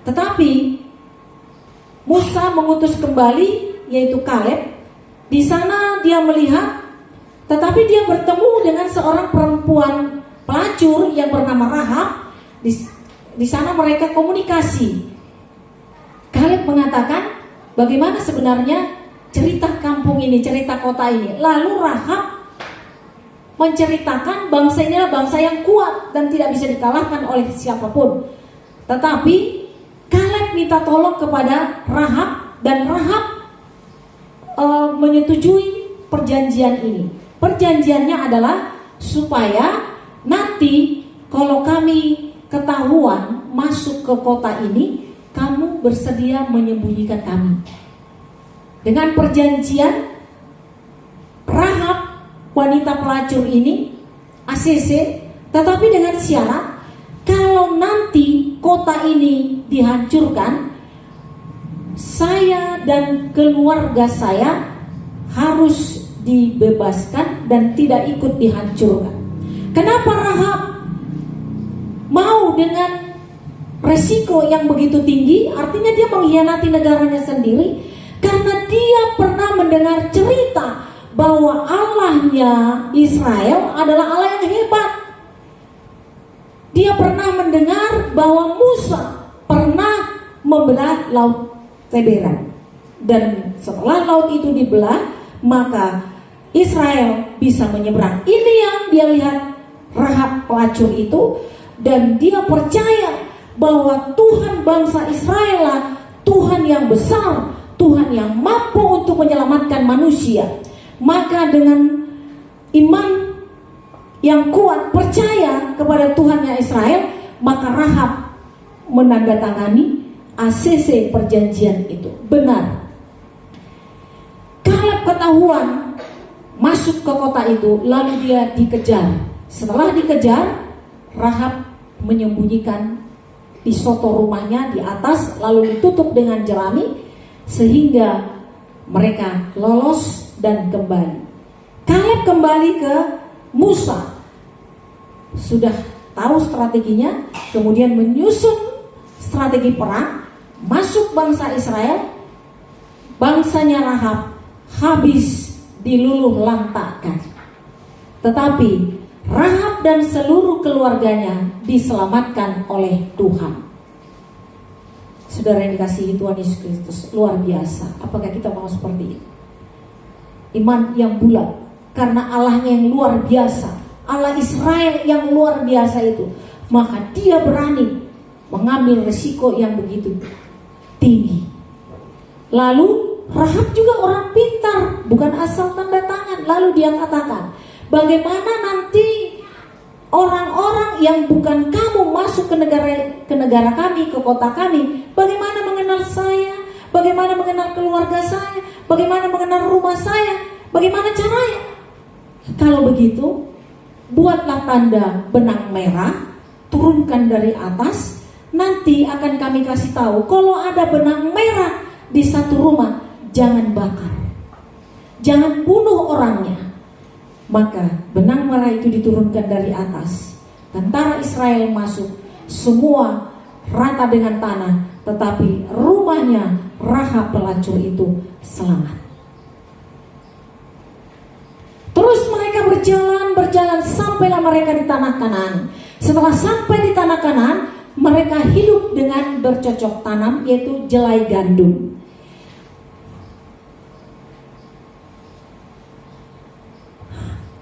Tetapi Musa mengutus kembali, yaitu Kaleb. Di sana dia melihat, tetapi dia bertemu dengan seorang perempuan pelacur yang bernama Rahab. Di sana mereka komunikasi. Kaleb mengatakan, bagaimana sebenarnya cerita kampung ini, cerita kota ini. Lalu Rahab menceritakan bangsa ini adalah bangsa yang kuat dan tidak bisa dikalahkan oleh siapapun. Tetapi Kaleb minta tolong kepada Rahab, dan Rahab menyetujui perjanjian ini. Perjanjiannya adalah supaya nanti kalau kami ketahuan masuk ke kota ini, kamu bersedia menyembunyikan kami. Dengan perjanjian, Rahab, wanita pelacur ini ACC, tetapi dengan syarat kalau nanti kota ini dihancurkan, saya dan keluarga saya harus dibebaskan dan tidak ikut dihancurkan. Kenapa Rahab mau dengan resiko yang begitu tinggi? Artinya dia mengkhianati negaranya sendiri, karena dia pernah mendengar cerita bahwa Allahnya Israel adalah Allah yang hebat. Dia pernah mendengar bahwa Musa pernah membelah laut Teberan, dan setelah laut itu dibelah, maka Israel bisa menyeberang. Ini yang dia lihat Rahab pelacur itu, dan dia percaya bahwa Tuhan bangsa Israel lah Tuhan yang besar, Tuhan yang mampu untuk menyelamatkan manusia. Maka dengan iman yang kuat, percaya kepada Tuhannya Israel, maka Rahab menandatangani ACC perjanjian itu. Benar. Kaleb ketahuan masuk ke kota itu, lalu dia dikejar. Setelah dikejar, Rahab menyembunyikan di soto rumahnya di atas, lalu ditutup dengan jerami sehingga mereka lolos dan kembali. Kaleb kembali ke Musa, sudah tahu strateginya, kemudian menyusun strategi perang, masuk bangsa Israel. Bangsanya Rahab habis diluluh lantakkan, tetapi Rahab dan seluruh keluarganya diselamatkan oleh Tuhan. Saudara yang dikasihi Tuhan Yesus Kristus, luar biasa. Apakah kita mau seperti itu? Iman yang bulat, karena Allahnya yang luar biasa, Allah Israel yang luar biasa itu, maka dia berani mengambil resiko yang begitu tinggi. Lalu Rahab juga orang pintar, bukan asal tanda tangan. Lalu dia katakan, bagaimana nanti orang-orang yang bukan kamu masuk ke negara kami, ke kota kami, bagaimana mengenal saya, bagaimana mengenal keluarga saya, bagaimana mengenal rumah saya, bagaimana caranya? Kalau begitu, buatlah tanda benang merah, turunkan dari atas. Nanti akan kami kasih tahu, kalau ada benang merah di satu rumah, jangan bakar, jangan bunuh orangnya. Maka benang merah itu diturunkan dari atas. Tentara Israel masuk, semua rata dengan tanah, tetapi rumahnya Rahab pelacur itu selamat. Terus mereka berjalan sampailah mereka di tanah Kanaan. Setelah sampai di tanah Kanaan, mereka hidup dengan bercocok tanam, yaitu jelai gandum.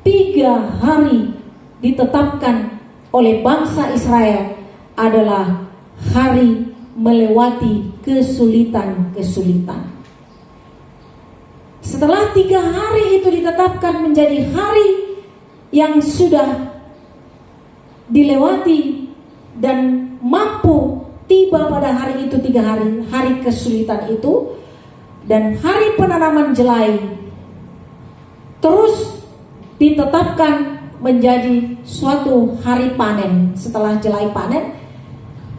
Tiga hari ditetapkan oleh bangsa Israel adalah hari melewati kesulitan-kesulitan. Setelah 3 hari itu ditetapkan menjadi hari yang sudah dilewati dan mampu tiba pada hari itu, 3 hari kesulitan itu, dan hari penanaman jelai terus ditetapkan menjadi suatu hari panen. Setelah jelai panen,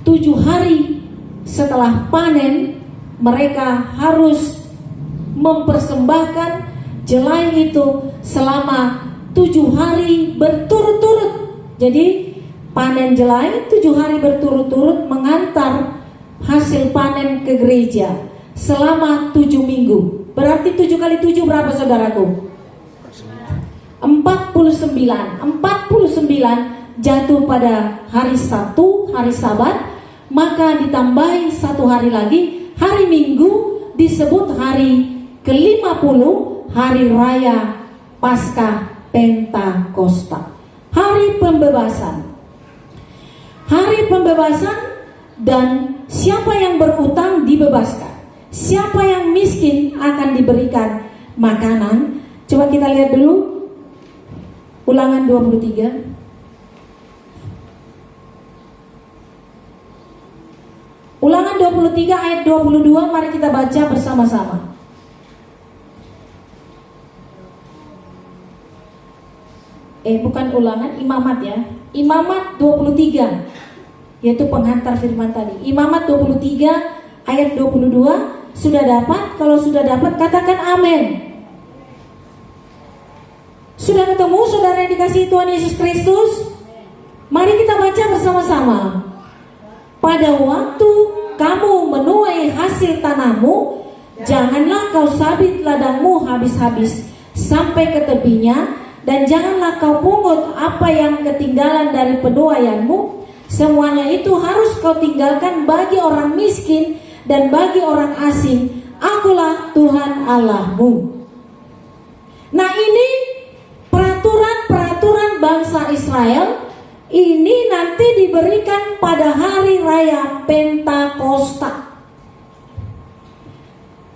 7 hari setelah panen, mereka harus mempersembahkan jelai itu selama 7 hari berturut-turut. Jadi panen jelai 7 hari berturut-turut, mengantar hasil panen ke gereja. selama 7 minggu. Berarti 7 kali 7 berapa saudaraku? 49. 49 jatuh pada hari Sabtu, hari Sabat. Maka ditambahin 1 hari lagi, hari Minggu disebut hari ke-50, hari raya Paskah Pentakosta. Hari pembebasan. Hari pembebasan, dan siapa yang berutang dibebaskan. Siapa yang miskin akan diberikan makanan. Coba kita lihat dulu Ulangan 23. Ulangan 23 ayat 22, mari kita baca bersama-sama. Bukan Ulangan, Imamat ya. Imamat 23, yaitu penghantar firman tadi. Imamat 23 ayat 22. Sudah dapat? Kalau sudah dapat katakan amin. Sudah ketemu saudara yang dikasihi Tuhan Yesus Kristus? Mari kita baca bersama-sama. Pada waktu kamu menuai hasil tanahmu, janganlah kau sabit ladangmu habis-habis sampai ke tepinya, dan janganlah kau pungut apa yang ketinggalan dari penuaianmu. Semuanya itu harus kau tinggalkan bagi orang miskin dan bagi orang asing. Akulah Tuhan Allahmu. Nah, ini peraturan bangsa Israel ini nanti diberikan pada hari raya Pentakosta.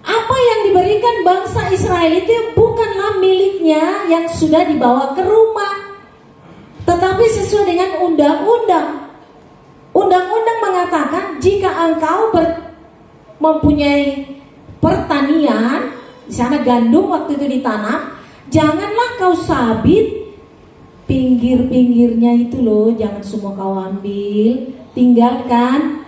Apa yang diberikan bangsa Israel itu bukanlah miliknya yang sudah dibawa ke rumah, tetapi sesuai dengan undang-undang. Undang-undang mengatakan jika engkau mempunyai pertanian, di sana gandum waktu itu ditanam, janganlah kau sabit pinggir-pinggirnya itu loh, jangan semua kau ambil, tinggalkan.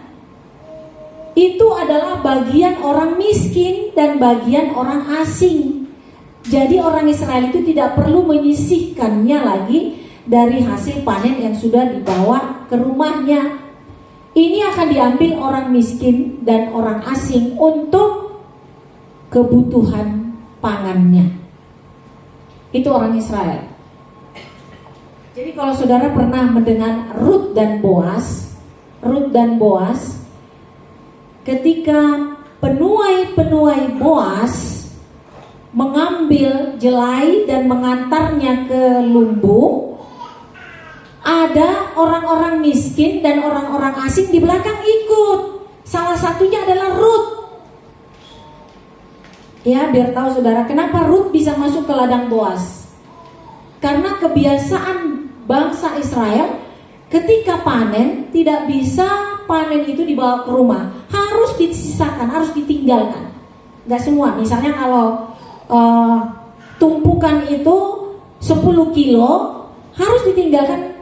Itu adalah bagian orang miskin dan bagian orang asing. Jadi orang Israel itu tidak perlu menyisihkannya lagi dari hasil panen yang sudah dibawa ke rumahnya. Ini akan diambil orang miskin dan orang asing untuk kebutuhan pangannya. Itu orang Israel. Jadi kalau saudara pernah mendengar Rut dan Boas, ketika penuai Boas mengambil jelai dan mengantarnya ke lumbung, ada orang-orang miskin dan orang-orang asing di belakang ikut. Salah satunya adalah Rut. Ya, biar tahu saudara, kenapa Rut bisa masuk ke ladang Boas? Karena kebiasaan bangsa Israel ketika panen tidak bisa panen itu dibawa ke rumah, harus disisakan, harus ditinggalkan. Gak semua. Misalnya kalau tumpukan itu 10 kilo, harus ditinggalkan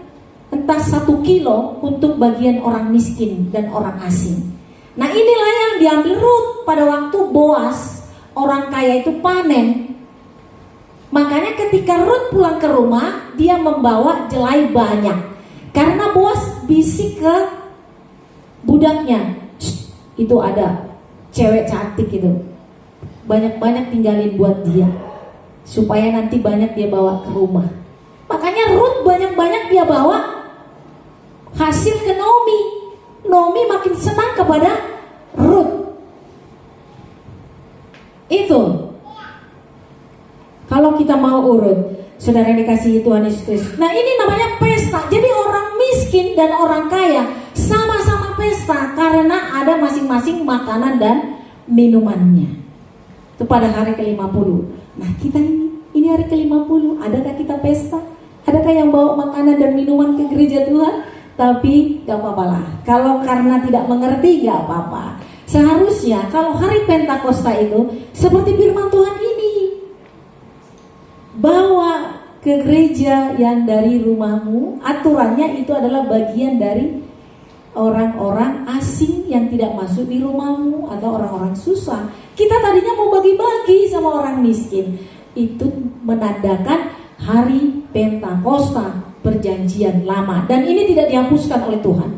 entah 1 kilo untuk bagian orang miskin dan orang asing. Nah, inilah yang diambil Rut pada waktu Boas orang kaya itu panen. Makanya ketika Rut pulang ke rumah, dia membawa jelai banyak. Karena Boas bisik ke budaknya, itu ada cewek cantik itu, banyak-banyak tinggalin buat dia, supaya nanti banyak dia bawa ke rumah. Makanya Rut banyak-banyak dia bawa hasil ke Naomi. Naomi makin senang kepada Rut. Itu kalau kita mau urut, saudara yang dikasihi Tuhan Yesus Kristus. Nah, ini namanya pesta. Jadi orang miskin dan orang kaya sama-sama pesta karena ada masing-masing makanan dan minumannya. Itu pada hari ke-50. Nah, kita ini hari ke-50, adakah kita pesta? Adakah yang bawa makanan dan minuman ke gereja Tuhan? Tapi gak apa-apa lah. Kalau karena tidak mengerti gak apa-apa. Seharusnya kalau hari Pentakosta itu seperti firman Tuhan ini, bawa ke gereja yang dari rumahmu. Aturannya itu adalah bagian dari orang-orang asing yang tidak masuk di rumahmu atau orang-orang susah. Kita tadinya mau bagi-bagi sama orang miskin. Itu menandakan hari Pentakosta, perjanjian lama. Dan ini tidak dihapuskan oleh Tuhan.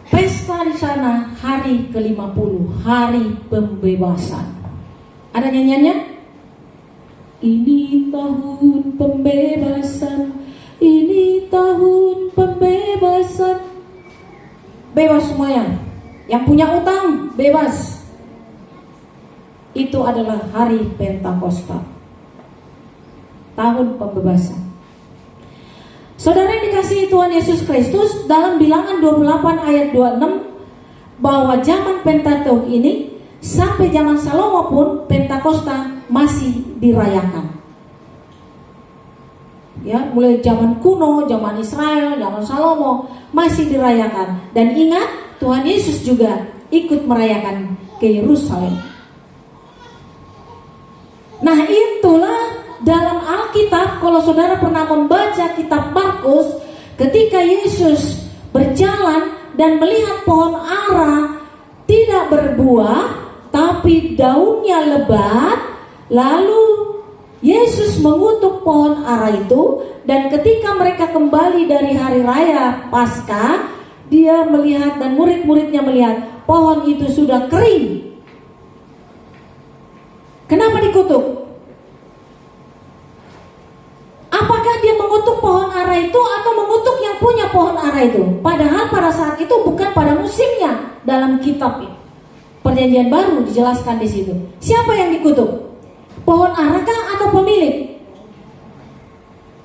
Pesta di sana karena hari ke-50, hari pembebasan. Ada nyanyiannya? Ini tahun pembebasan, ini tahun pembebasan. Bebas semuanya. Yang punya utang, bebas. Itu adalah hari Pentakosta, tahun pembebasan. Saudara yang dikasihi Tuhan Yesus Kristus, dalam Bilangan 28 ayat 26, bahwa zaman Pentateuk ini sampai zaman Salomo pun Pentakosta masih dirayakan. Ya, mulai zaman kuno, zaman Israel, zaman Salomo masih dirayakan. Dan ingat, Tuhan Yesus juga ikut merayakan ke Yerusalem. Nah, itulah dalam Alkitab, kalau saudara pernah membaca kitab Markus, ketika Yesus berjalan dan melihat pohon ara tidak berbuah, tapi daunnya lebat, lalu Yesus mengutuk pohon ara itu. Dan ketika mereka kembali dari hari raya Paskah, dia melihat dan murid-muridnya melihat pohon itu sudah kering. Kenapa dikutuk? Apakah dia mengutuk pohon ara itu atau mengutuk yang punya pohon ara itu? Padahal pada saat itu bukan pada musimnya. Dalam kitab Perjanjian Baru dijelaskan di situ. Siapa yang dikutuk? Pohon ara kah atau pemilik?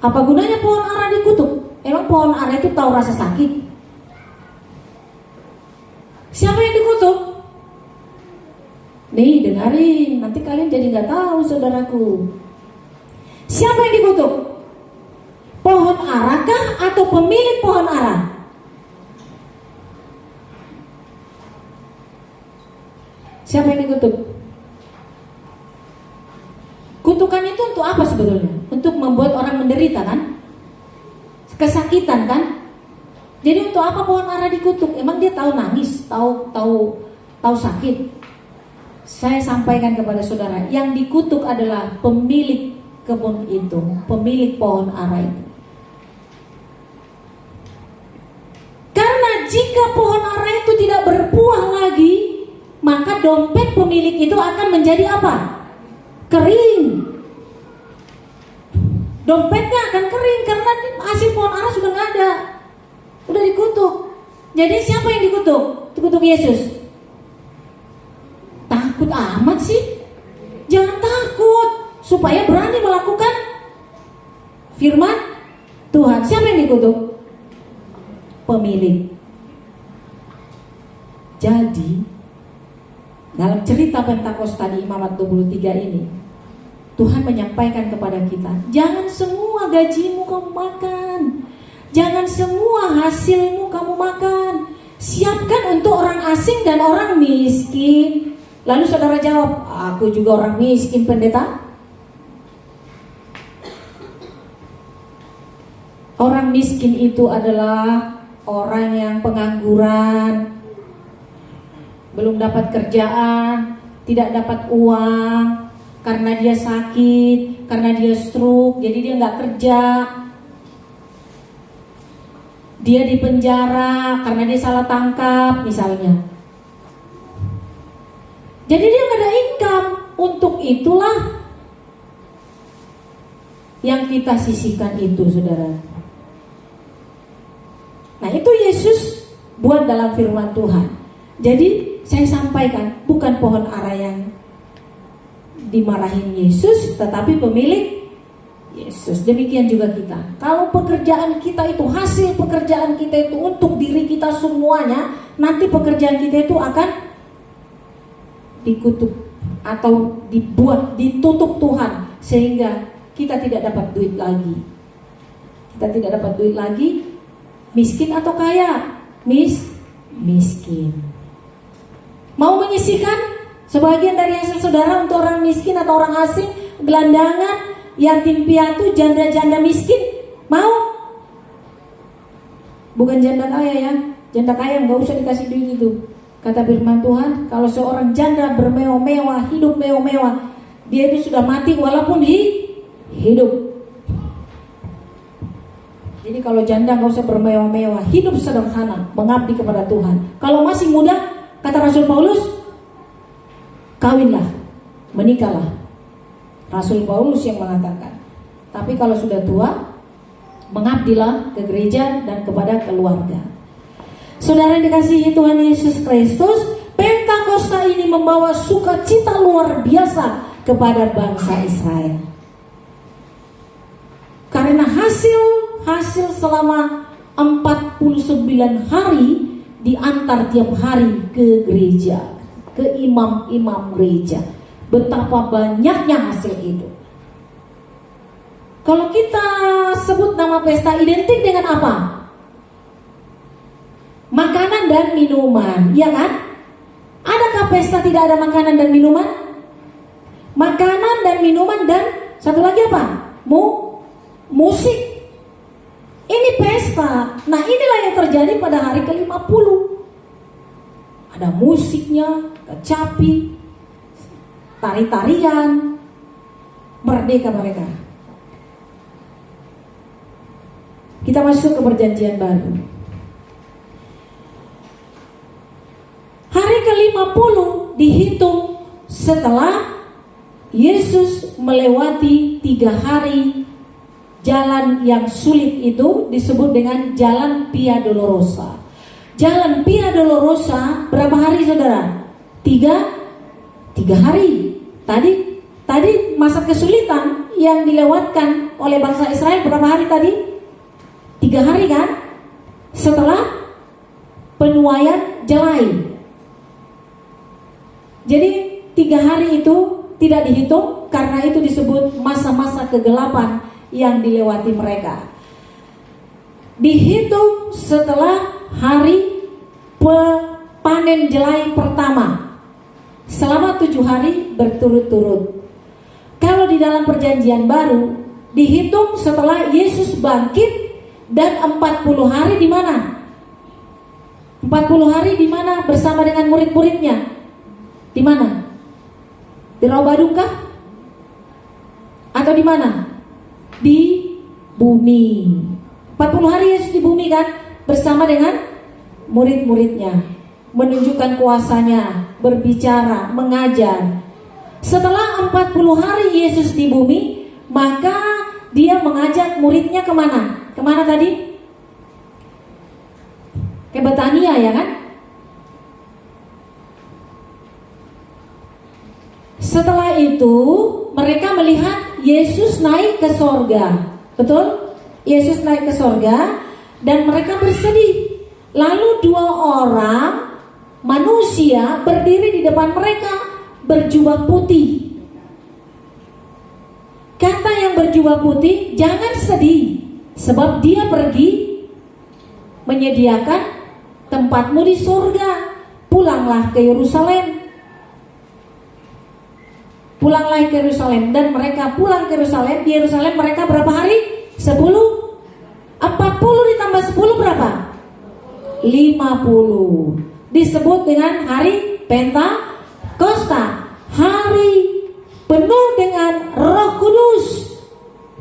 Apa gunanya pohon ara dikutuk? Emang pohon ara itu tahu rasa sakit? Siapa yang dikutuk? Nih, dengarin, nanti kalian jadi nggak tahu, saudaraku. Siapa yang dikutuk? Pohon ara kah atau pemilik pohon ara? Siapa yang dikutuk? Kutukan itu untuk apa sebetulnya? Untuk membuat orang menderita kan? Kesakitan kan? Jadi untuk apa pohon ara dikutuk? Emang dia tahu nangis, tahu sakit? Saya sampaikan kepada saudara, yang dikutuk adalah pemilik kebun itu, pemilik pohon ara itu. Karena jika pohon ara itu tidak berbuah lagi, maka dompet pemilik itu akan menjadi apa? Kering. Dompetnya akan kering karena hasil pohon ara sudah nggak ada, udah dikutuk. Jadi siapa yang dikutuk? Dikutuk Yesus. Takut amat sih? Jangan takut, supaya berani melakukan firman Tuhan. Siapa yang dikutuk? Pemilik. Jadi dalam cerita Pentakosta di Imamat 23 ini, Tuhan menyampaikan kepada kita, jangan semua gajimu kamu makan, jangan semua hasilmu kamu makan. Siapkan untuk orang asing dan orang miskin. Lalu saudara jawab, aku juga orang miskin, pendeta. Orang miskin itu adalah orang yang pengangguran, belum dapat kerjaan, tidak dapat uang, karena dia sakit, karena dia stroke, jadi dia nggak kerja. Dia di penjara karena dia salah tangkap misalnya. Jadi dia nggak ada income. Untuk itulah yang kita sisihkan itu, saudara. Nah, itu Yesus buat dalam firman Tuhan. Jadi saya sampaikan, bukan pohon ara yang dimarahin Yesus, tetapi pemilik Yesus. Demikian juga kita. Kalau pekerjaan kita itu, hasil pekerjaan kita itu untuk diri kita semuanya, nanti pekerjaan kita itu akan dikutuk atau ditutup Tuhan, sehingga kita tidak dapat duit lagi. Kita tidak dapat duit lagi. Miskin atau kaya? Miskin. Mau menyisihkan sebagian dari hasil saudara untuk orang miskin atau orang asing, gelandangan, yatim piatu, janda-janda miskin? Mau? Bukan janda kaya ya. Janda kaya nggak usah dikasih duit itu. Kata firman Tuhan, kalau seorang janda bermewah-mewah, hidup mewah-mewah, dia itu sudah mati walaupun hidup. Jadi Jadi kalau janda nggak usah bermewah-mewah, hidup sederhana, mengabdi kepada Tuhan. Kalau masih muda, kata Rasul Paulus, kawinlah, menikahlah. Rasul Paulus yang mengatakan. Tapi kalau sudah tua, mengabdilah ke gereja dan kepada keluarga. Saudara yang dikasihi Tuhan Yesus Kristus, Pentakosta ini membawa sukacita luar biasa kepada bangsa Israel. Karena hasil selama 49 hari diantar tiap hari ke gereja, ke imam-imam gereja. Betapa banyaknya hasil itu. Kalau kita sebut nama pesta identik dengan apa? Makanan dan minuman, ya kan? Adakah pesta tidak ada makanan dan minuman? Makanan dan minuman dan satu lagi apa? Musik. Ini pesta. Nah, inilah yang terjadi pada hari ke-50. Ada musiknya, kecapi, tari-tarian, merdeka mereka. Kita masuk ke perjanjian baru. Hari ke-50 dihitung setelah Yesus melewati 3 hari. Jalan yang sulit itu disebut dengan Jalan Via Dolorosa. Jalan Via Dolorosa berapa hari saudara? 3 hari. Tadi masa kesulitan yang dilewatkan oleh bangsa Israel berapa hari tadi? 3 hari kan? Setelah penuaian jelai. Jadi 3 hari itu tidak dihitung karena itu disebut masa-masa kegelapan yang dilewati mereka. Dihitung setelah hari panen jelai pertama selama 7 hari berturut-turut. Kalau di dalam perjanjian baru dihitung setelah Yesus bangkit dan 40 hari di mana? 40 hari di mana bersama dengan murid-muridnya? Di mana? Di Rawa Badung kah? Atau di mana? Di bumi. 40 hari Yesus di bumi kan, bersama dengan murid-muridnya, menunjukkan kuasanya, berbicara, mengajar. Setelah 40 hari Yesus di bumi, maka dia mengajak muridnya kemana? Kemana tadi? Ke Betania ya kan? Setelah itu mereka melihat Yesus naik ke sorga. Betul? Yesus naik ke sorga dan mereka bersedih. Lalu 2 orang manusia berdiri di depan mereka berjubah putih. Kata yang berjubah putih, jangan sedih, sebab dia pergi menyediakan tempatmu di sorga. Pulanglah ke Yerusalem. Pulanglah ke Yerusalem. Dan mereka pulang ke Yerusalem. Di Yerusalem mereka berapa hari? 10. 40 ditambah 10 berapa? 50. Disebut dengan hari Pentakosta. Hari penuh dengan Roh Kudus,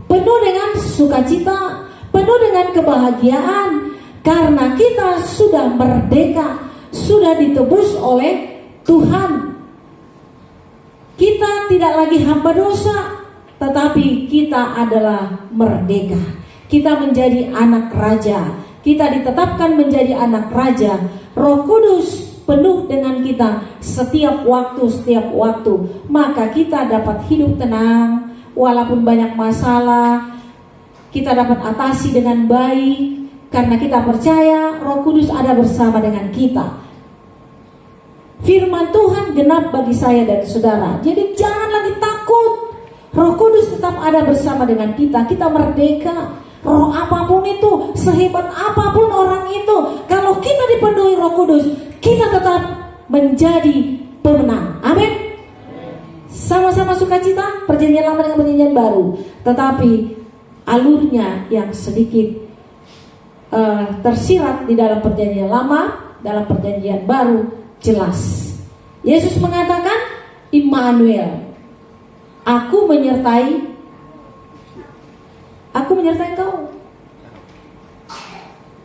penuh dengan sukacita, penuh dengan kebahagiaan. Karena kita sudah merdeka, sudah ditebus oleh Tuhan. Kita tidak lagi hamba dosa, tetapi kita adalah merdeka. Kita menjadi anak raja. Kita ditetapkan menjadi anak raja. Roh Kudus penuh dengan kita setiap waktu. Maka kita dapat hidup tenang. Walaupun banyak masalah, kita dapat atasi dengan baik. Karena kita percaya Roh Kudus ada bersama dengan kita. Firman Tuhan genap bagi saya dan saudara. Jadi jangan lagi takut. Roh Kudus tetap ada bersama dengan kita. Kita merdeka. Roh apapun itu, sehebat apapun orang itu, kalau kita dipenuhi Roh Kudus, kita tetap menjadi pemenang. Amin. Sama-sama sukacita, perjanjian lama dengan perjanjian baru. Tetapi alurnya yang sedikit tersirat di dalam perjanjian lama, dalam perjanjian baru jelas. Yesus mengatakan, Immanuel, aku menyertai engkau.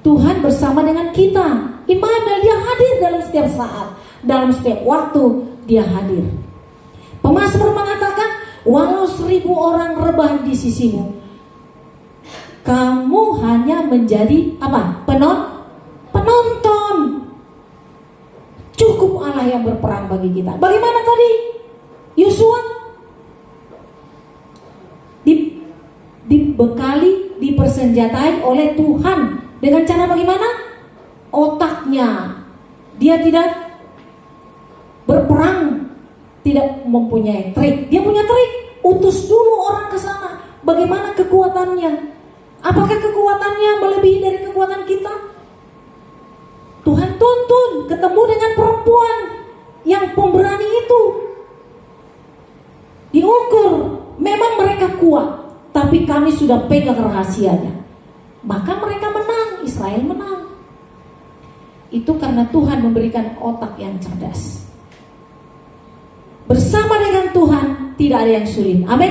Tuhan bersama dengan kita. Immanuel, dia hadir dalam setiap saat, dalam setiap waktu dia hadir. Pemazmur mengatakan, walau 1000 orang rebahan di sisimu, kamu hanya menjadi apa? Penonton. Cukup Allah yang berperang bagi kita. Bagaimana tadi Yosua? Dibekali, dipersenjatai oleh Tuhan. Dengan cara bagaimana? Otaknya. Dia tidak berperang, tidak mempunyai trik. Dia punya trik. Utus dulu orang ke sana. Bagaimana kekuatannya? Apakah kekuatannya melebihi dari kekuatan kita? Tuhan tuntun ketemu dengan perempuan yang pemberani itu. Diukur, memang mereka kuat, tapi kami sudah pegang rahasianya. Maka mereka menang, Israel menang. Itu karena Tuhan memberikan otak yang cerdas. Bersama dengan Tuhan tidak ada yang sulit. Amin.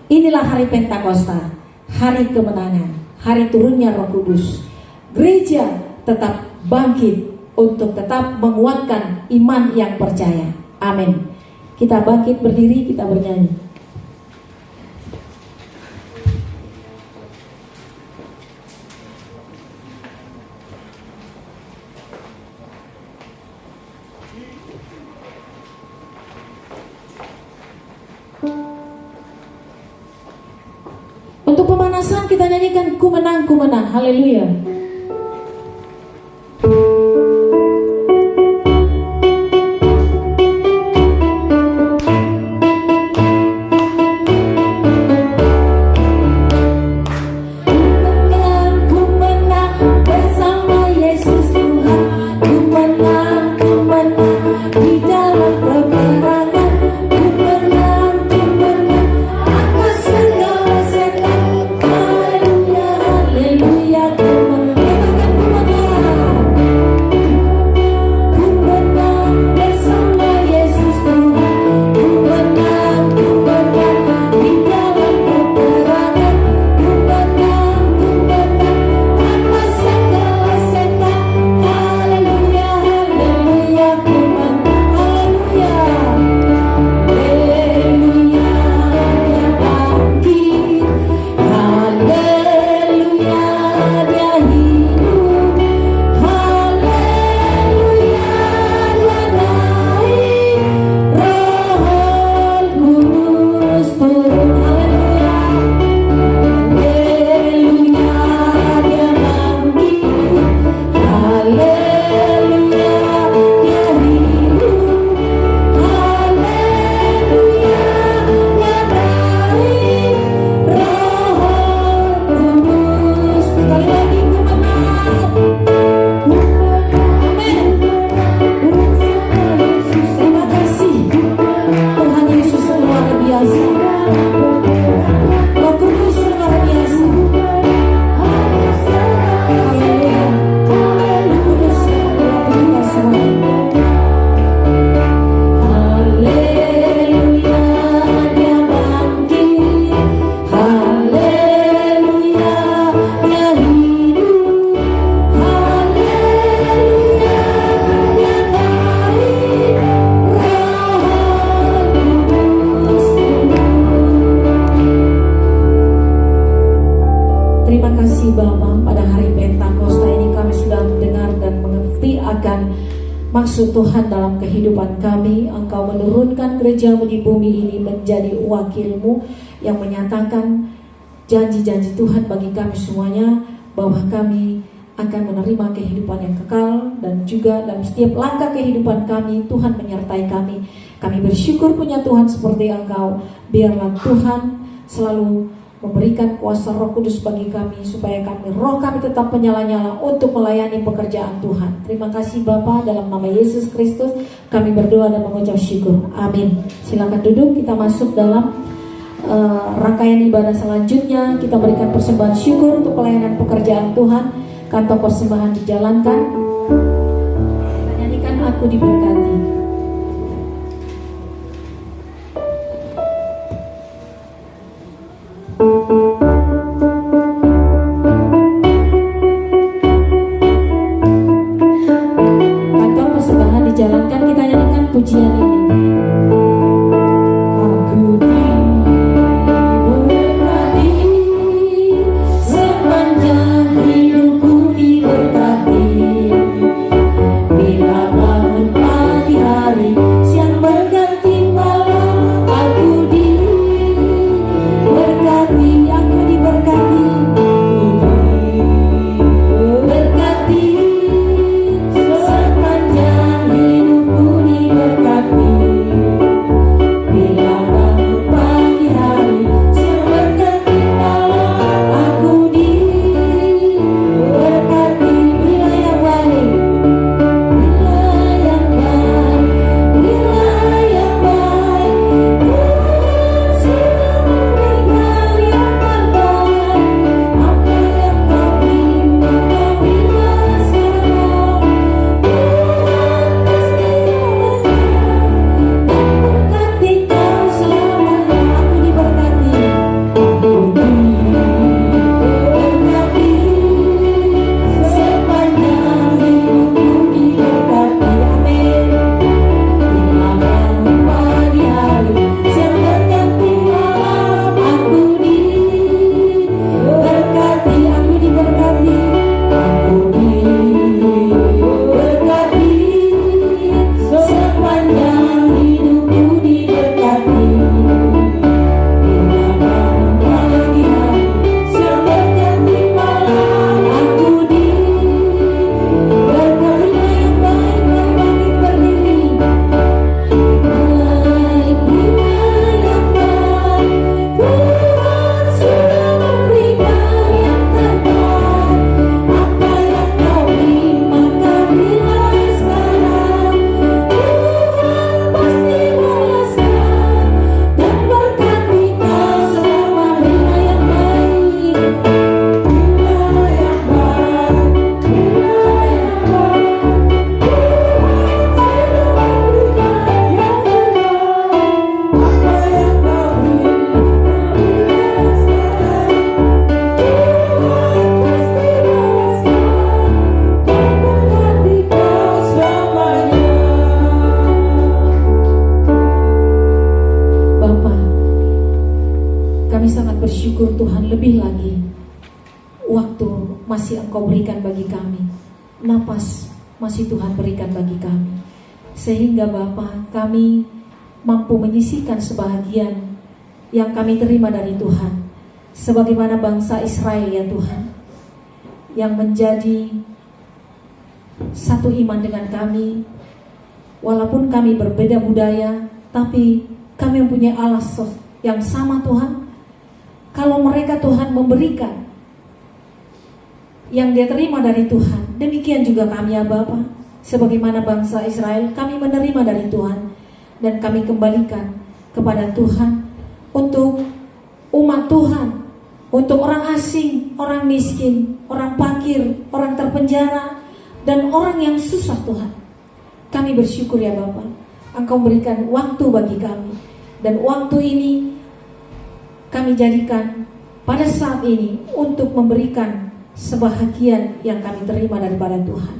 Inilah hari Pentakosta, hari kemenangan, hari turunnya Roh Kudus. Gereja tetap bangkit untuk tetap menguatkan iman yang percaya. Amin. Kita bangkit berdiri, kita bernyanyi. Untuk pemanasan kita nyanyikan ku menang, haleluya. Maksud Tuhan dalam kehidupan kami, Engkau menurunkan gereja-Mu di bumi ini menjadi wakil-Mu yang menyatakan janji-janji Tuhan bagi kami semuanya, bahwa kami akan menerima kehidupan yang kekal, dan juga dalam setiap langkah kehidupan kami Tuhan menyertai kami. Kami bersyukur punya Tuhan seperti Engkau. Biarlah Tuhan selalu memberikan kuasa Roh Kudus bagi kami, supaya roh kami tetap menyala-nyala untuk melayani pekerjaan Tuhan. Terima kasih Bapa, dalam nama Yesus Kristus kami berdoa dan mengucap syukur. Amin. Silakan duduk, kita masuk dalam rangkaian ibadah selanjutnya. Kita berikan persembahan syukur untuk pelayanan pekerjaan Tuhan. Kantong persembahan dijalankan. Kita nyanyikan Aku Diberkati. pujian ini. Aku diberkati, sepanjang hidupku diberkati. Bila bangun pagi hari, siang berganti malam, aku diberkati, aku diberkati. Berkati, sepanjang hidupku diberkati. Bila bangun pagi hari, siang berganti malam, aku diberkati. Bila yang baik, bila yang baik, bila yang baik, Tuhan sudah memberikan yang terbaik. Apa yang kau terima, kau bila sekarang, Tuhan pasti memberkati kau selamanya. Aku diberkati, aku diberkati, sepanjang hidupku diberkati. Amin. Bila bangun pagi hari, siang berganti malam, aku diberkati, aku diberkati, aku diberkati, sepanjang hidupku diberkati. Bila bangun pagi hari, siang berganti malam, aku diberkati. Yang baik, mari bangkit berdiri. Baik, bila yang baik, Tuhan sudah memberikan yang terbaik. Apa yang kau terima, kau bila sekarang, Tuhan pasti balaskan dan berkati kau selama. Bila yang baik, bila yang baik, bila yang baik, Tuhan sudah memberikan yang terbaik. Apa yang kau terima, bila sekarang, Tuhan pasti balaskan dan berkati kau selamanya. Bapa, kami sangat bersyukur Tuhan, lebih lagi waktu masih Engkau berikan bagi kami, napas masih Tuhan berikan bagi kami, sehingga Bapa, kami mampu menyisihkan sebahagian yang kami terima dari Tuhan, sebagaimana bangsa Israel ya Tuhan, yang menjadi satu iman dengan kami. Walaupun kami berbeda budaya, tapi kami mempunyai Allah yang sama Tuhan. Kalau mereka Tuhan memberikan yang dia terima dari Tuhan, demikian juga kami ya Bapa, sebagaimana bangsa Israel, kami menerima dari Tuhan dan kami kembalikan kepada Tuhan untuk umat Tuhan, untuk orang asing, orang miskin, orang fakir, orang terpenjara, dan orang yang susah Tuhan. Kami bersyukur ya Bapa, Engkau berikan waktu bagi kami, dan waktu ini kami jadikan pada saat ini untuk memberikan sebahagian yang kami terima daripada Tuhan.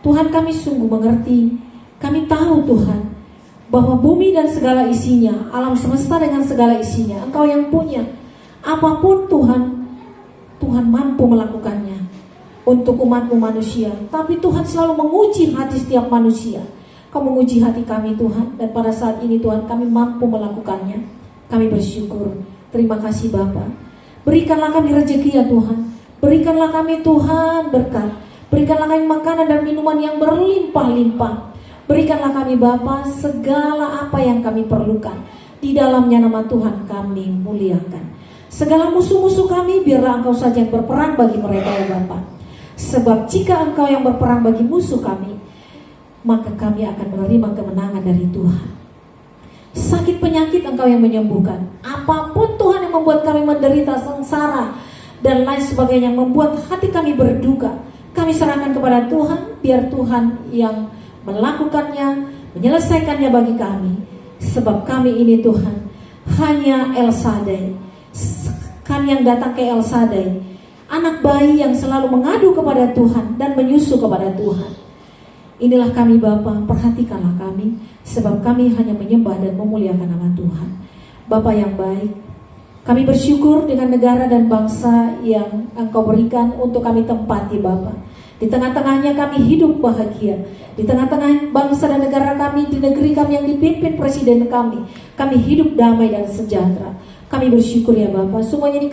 Tuhan, kami sungguh mengerti, kami tahu Tuhan, bahwa bumi dan segala isinya, alam semesta dengan segala isinya, Engkau yang punya. Apapun Tuhan, Tuhan mampu melakukannya untuk umat-Mu manusia. Tapi Tuhan selalu menguji hati setiap manusia. Kau menguji hati kami Tuhan, dan pada saat ini Tuhan kami mampu melakukannya. Kami bersyukur. Terima kasih Bapa. Berikanlah kami rezeki ya Tuhan. Berikanlah kami Tuhan berkat. Berikanlah kami makanan dan minuman yang berlimpah-limpah. Berikanlah kami Bapa segala apa yang kami perlukan. Di dalamnya nama Tuhan kami muliakan. Segala musuh-musuh kami biarlah Engkau saja yang berperang bagi mereka ya Bapa. Sebab jika Engkau yang berperang bagi musuh kami, maka kami akan menerima kemenangan dari Tuhan. Sakit penyakit Engkau yang menyembuhkan. Apapun Tuhan yang membuat kami menderita, sengsara dan lain sebagainya, membuat hati kami berduka, kami serahkan kepada Tuhan. Biar Tuhan yang melakukannya, menyelesaikannya bagi kami. Sebab kami ini Tuhan hanya El Shaddai, kan yang datang ke El Shaddai, anak bayi yang selalu mengadu kepada Tuhan dan menyusu kepada Tuhan. Inilah kami Bapa, perhatikanlah kami, sebab kami hanya menyembah dan memuliakan nama Tuhan. Bapa yang baik, kami bersyukur dengan negara dan bangsa yang Engkau berikan untuk kami tempati Bapa. Di tengah-tengahnya kami hidup bahagia. Di tengah-tengah bangsa dan negara kami, di negeri kami yang dipimpin Presiden kami hidup damai dan sejahtera. Kami bersyukur ya Bapa, semuanya ini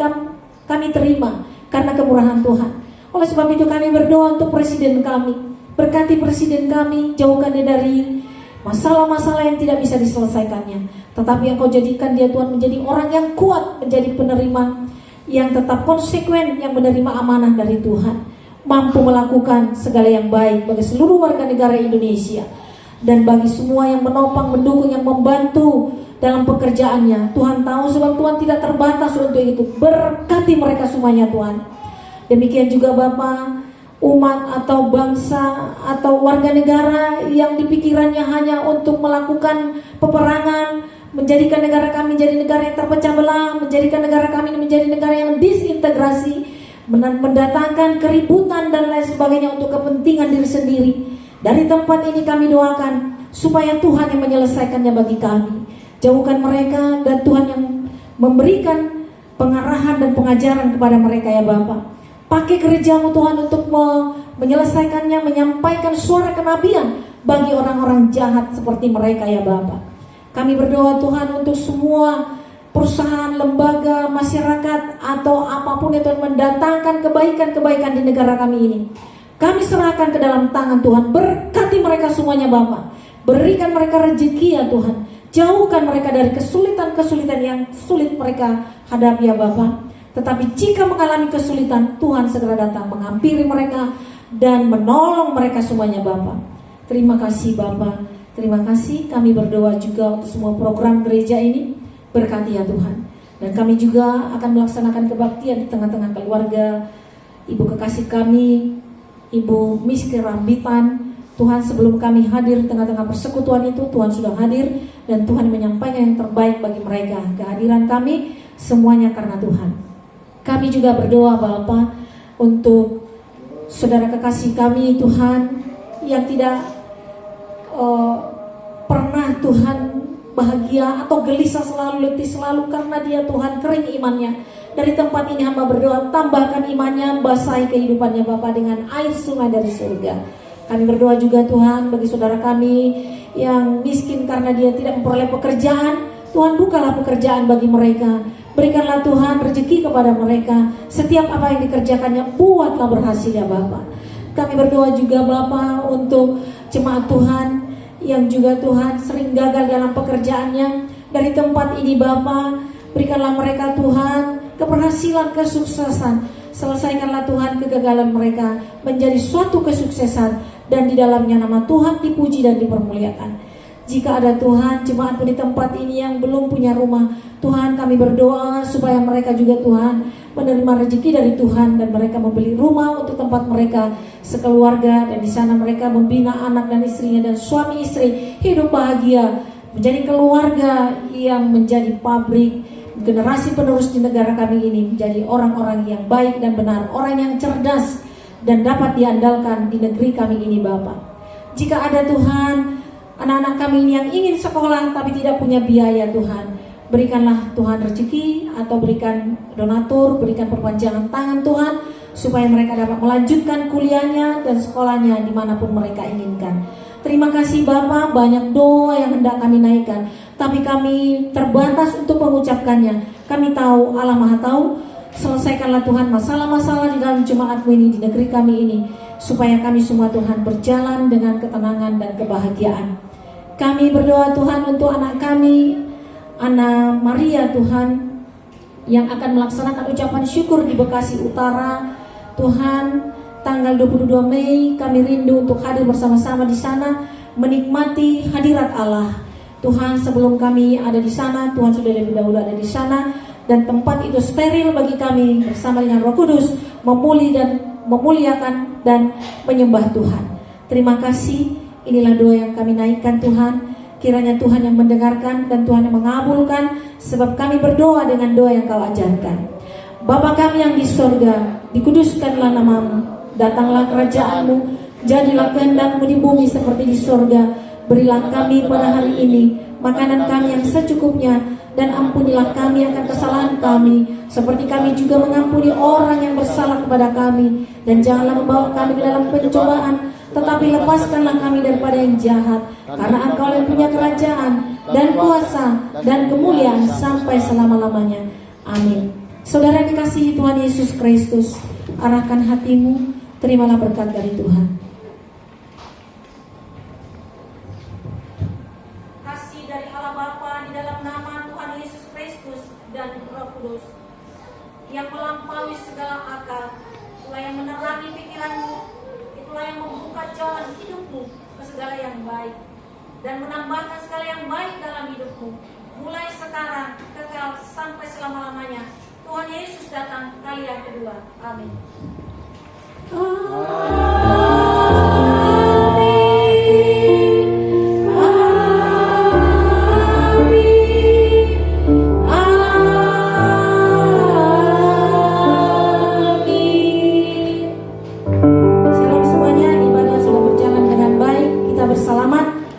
kami terima karena kemurahan Tuhan. Oleh sebab itu kami berdoa untuk Presiden kami. Berkati Presiden kami, jauhkan dia dari masalah-masalah yang tidak bisa diselesaikannya. Tetapi Engkau jadikan dia Tuhan menjadi orang yang kuat, menjadi penerima yang tetap konsekuen, yang menerima amanah dari Tuhan. Mampu melakukan segala yang baik bagi seluruh warga negara Indonesia. Dan bagi semua yang menopang, mendukung, yang membantu dalam pekerjaannya. Tuhan tahu sebab Tuhan tidak terbatas untuk itu. Berkati mereka semuanya Tuhan. Demikian juga Bapa, umat atau bangsa atau warga negara yang dipikirannya hanya untuk melakukan peperangan, menjadikan negara kami menjadi negara yang terpecah belah, menjadikan negara kami menjadi negara yang disintegrasi, mendatangkan keributan dan lain sebagainya untuk kepentingan diri sendiri. Dari tempat ini kami doakan supaya Tuhan yang menyelesaikannya bagi kami. Jauhkan mereka dan Tuhan yang memberikan pengarahan dan pengajaran kepada mereka ya Bapa. Pakai gerejamu Tuhan untuk menyelesaikannya, menyampaikan suara kenabian bagi orang-orang jahat seperti mereka ya Bapa. Kami berdoa Tuhan untuk semua perusahaan, lembaga, masyarakat atau apapun itu yang mendatangkan kebaikan-kebaikan di negara kami ini. Kami serahkan ke dalam tangan Tuhan. Berkati mereka semuanya Bapa. Berikan mereka rezeki ya Tuhan. Jauhkan mereka dari kesulitan-kesulitan yang sulit mereka hadapi ya Bapa. Tetapi jika mengalami kesulitan, Tuhan segera datang menghampiri mereka dan menolong mereka semuanya Bapa. Terima kasih Bapa. Terima kasih. Kami berdoa juga untuk semua program gereja ini. Berkati ya Tuhan. Dan kami juga akan melaksanakan kebaktian di tengah-tengah keluarga Ibu kekasih kami, Ibu Miski Rambitan. Tuhan, sebelum kami hadir di tengah-tengah persekutuan itu, Tuhan sudah hadir dan Tuhan menyampaikan yang terbaik bagi mereka. Kehadiran kami semuanya karena Tuhan. Kami juga berdoa Bapa untuk saudara kekasih kami Tuhan yang tidak pernah Tuhan bahagia atau gelisah selalu, letih selalu karena dia Tuhan kering imannya. Dari tempat ini hamba berdoa, tambahkan imannya, basahi kehidupannya Bapa dengan air sungai dari surga. Kami berdoa juga Tuhan bagi saudara kami yang miskin karena dia tidak memperoleh pekerjaan. Tuhan, bukalah pekerjaan bagi mereka. Berikanlah Tuhan rezeki kepada mereka. Setiap apa yang dikerjakannya, buatlah berhasil ya Bapa. Kami berdoa juga Bapa untuk jemaat Tuhan yang juga Tuhan sering gagal dalam pekerjaannya. Dari tempat ini Bapa, berikanlah mereka Tuhan keberhasilan, kesuksesan. Selesaikanlah Tuhan kegagalan mereka menjadi suatu kesuksesan, dan di dalamnya nama Tuhan dipuji dan dipermuliakan. Jika ada Tuhan jemaat di tempat ini yang belum punya rumah, Tuhan kami berdoa supaya mereka juga Tuhan menerima rezeki dari Tuhan dan mereka membeli rumah untuk tempat mereka sekeluarga, dan di sana mereka membina anak dan istrinya dan suami istri hidup bahagia, menjadi keluarga yang menjadi pabrik generasi penerus di negara kami ini, menjadi orang-orang yang baik dan benar, orang yang cerdas dan dapat diandalkan di negeri kami ini Bapa. Jika ada Tuhan anak-anak kami ini yang ingin sekolah tapi tidak punya biaya Tuhan, berikanlah Tuhan rezeki atau berikan donatur, berikan perpanjangan tangan Tuhan supaya mereka dapat melanjutkan kuliahnya dan sekolahnya dimanapun mereka inginkan. Terima kasih Bapa, banyak doa yang hendak kami naikkan, tapi kami terbatas untuk mengucapkannya. Kami tahu Allah Maha Tahu. Selesaikanlah Tuhan masalah-masalah di dalam jemaat-Mu ini, di negeri kami ini, supaya kami semua Tuhan berjalan dengan ketenangan dan kebahagiaan. Kami berdoa Tuhan untuk anak kami, Ana Maria Tuhan, yang akan melaksanakan ucapan syukur di Bekasi Utara. Tuhan, tanggal 22 Mei kami rindu untuk hadir bersama-sama di sana, menikmati hadirat Allah. Tuhan, sebelum kami ada di sana, Tuhan sudah lebih dahulu ada di sana, dan tempat itu steril bagi kami bersama dengan Roh Kudus memuliakan dan menyembah Tuhan. Terima kasih. Inilah doa yang kami naikkan Tuhan. Kiranya Tuhan yang mendengarkan dan Tuhan yang mengabulkan, sebab kami berdoa dengan doa yang Kau ajarkan. Bapa kami yang di sorga, dikuduskanlah nama-Mu, datanglah kerajaan-Mu, Jadilah kehendak-Mu di bumi seperti di sorga. Berilah kami pada hari ini makanan kami yang secukupnya, dan ampunilah kami akan kesalahan kami, seperti kami juga mengampuni orang yang bersalah kepada kami. Dan janganlah membawa kami ke dalam pencobaan, tetapi lepaskanlah kami daripada yang jahat. Karena Engkau yang punya kerajaan dan kuasa dan kemuliaan sampai selama-lamanya. Amin. Saudara yang dikasihi Tuhan Yesus Kristus, arahkan hatimu, terimalah berkat dari Tuhan. Kasih dari Allah Bapa di dalam nama Tuhan Yesus Kristus dan Roh Kudus yang melampaui segala akal, itulah yang menerangi pikiranmu, itulah yang membuka jalan hidupmu ke segala yang baik dan menambahkan segala yang baik dalam hidupmu, mulai sekarang kekal sampai selama-lamanya. Tuhan Yesus datang kali yang kedua. Amin.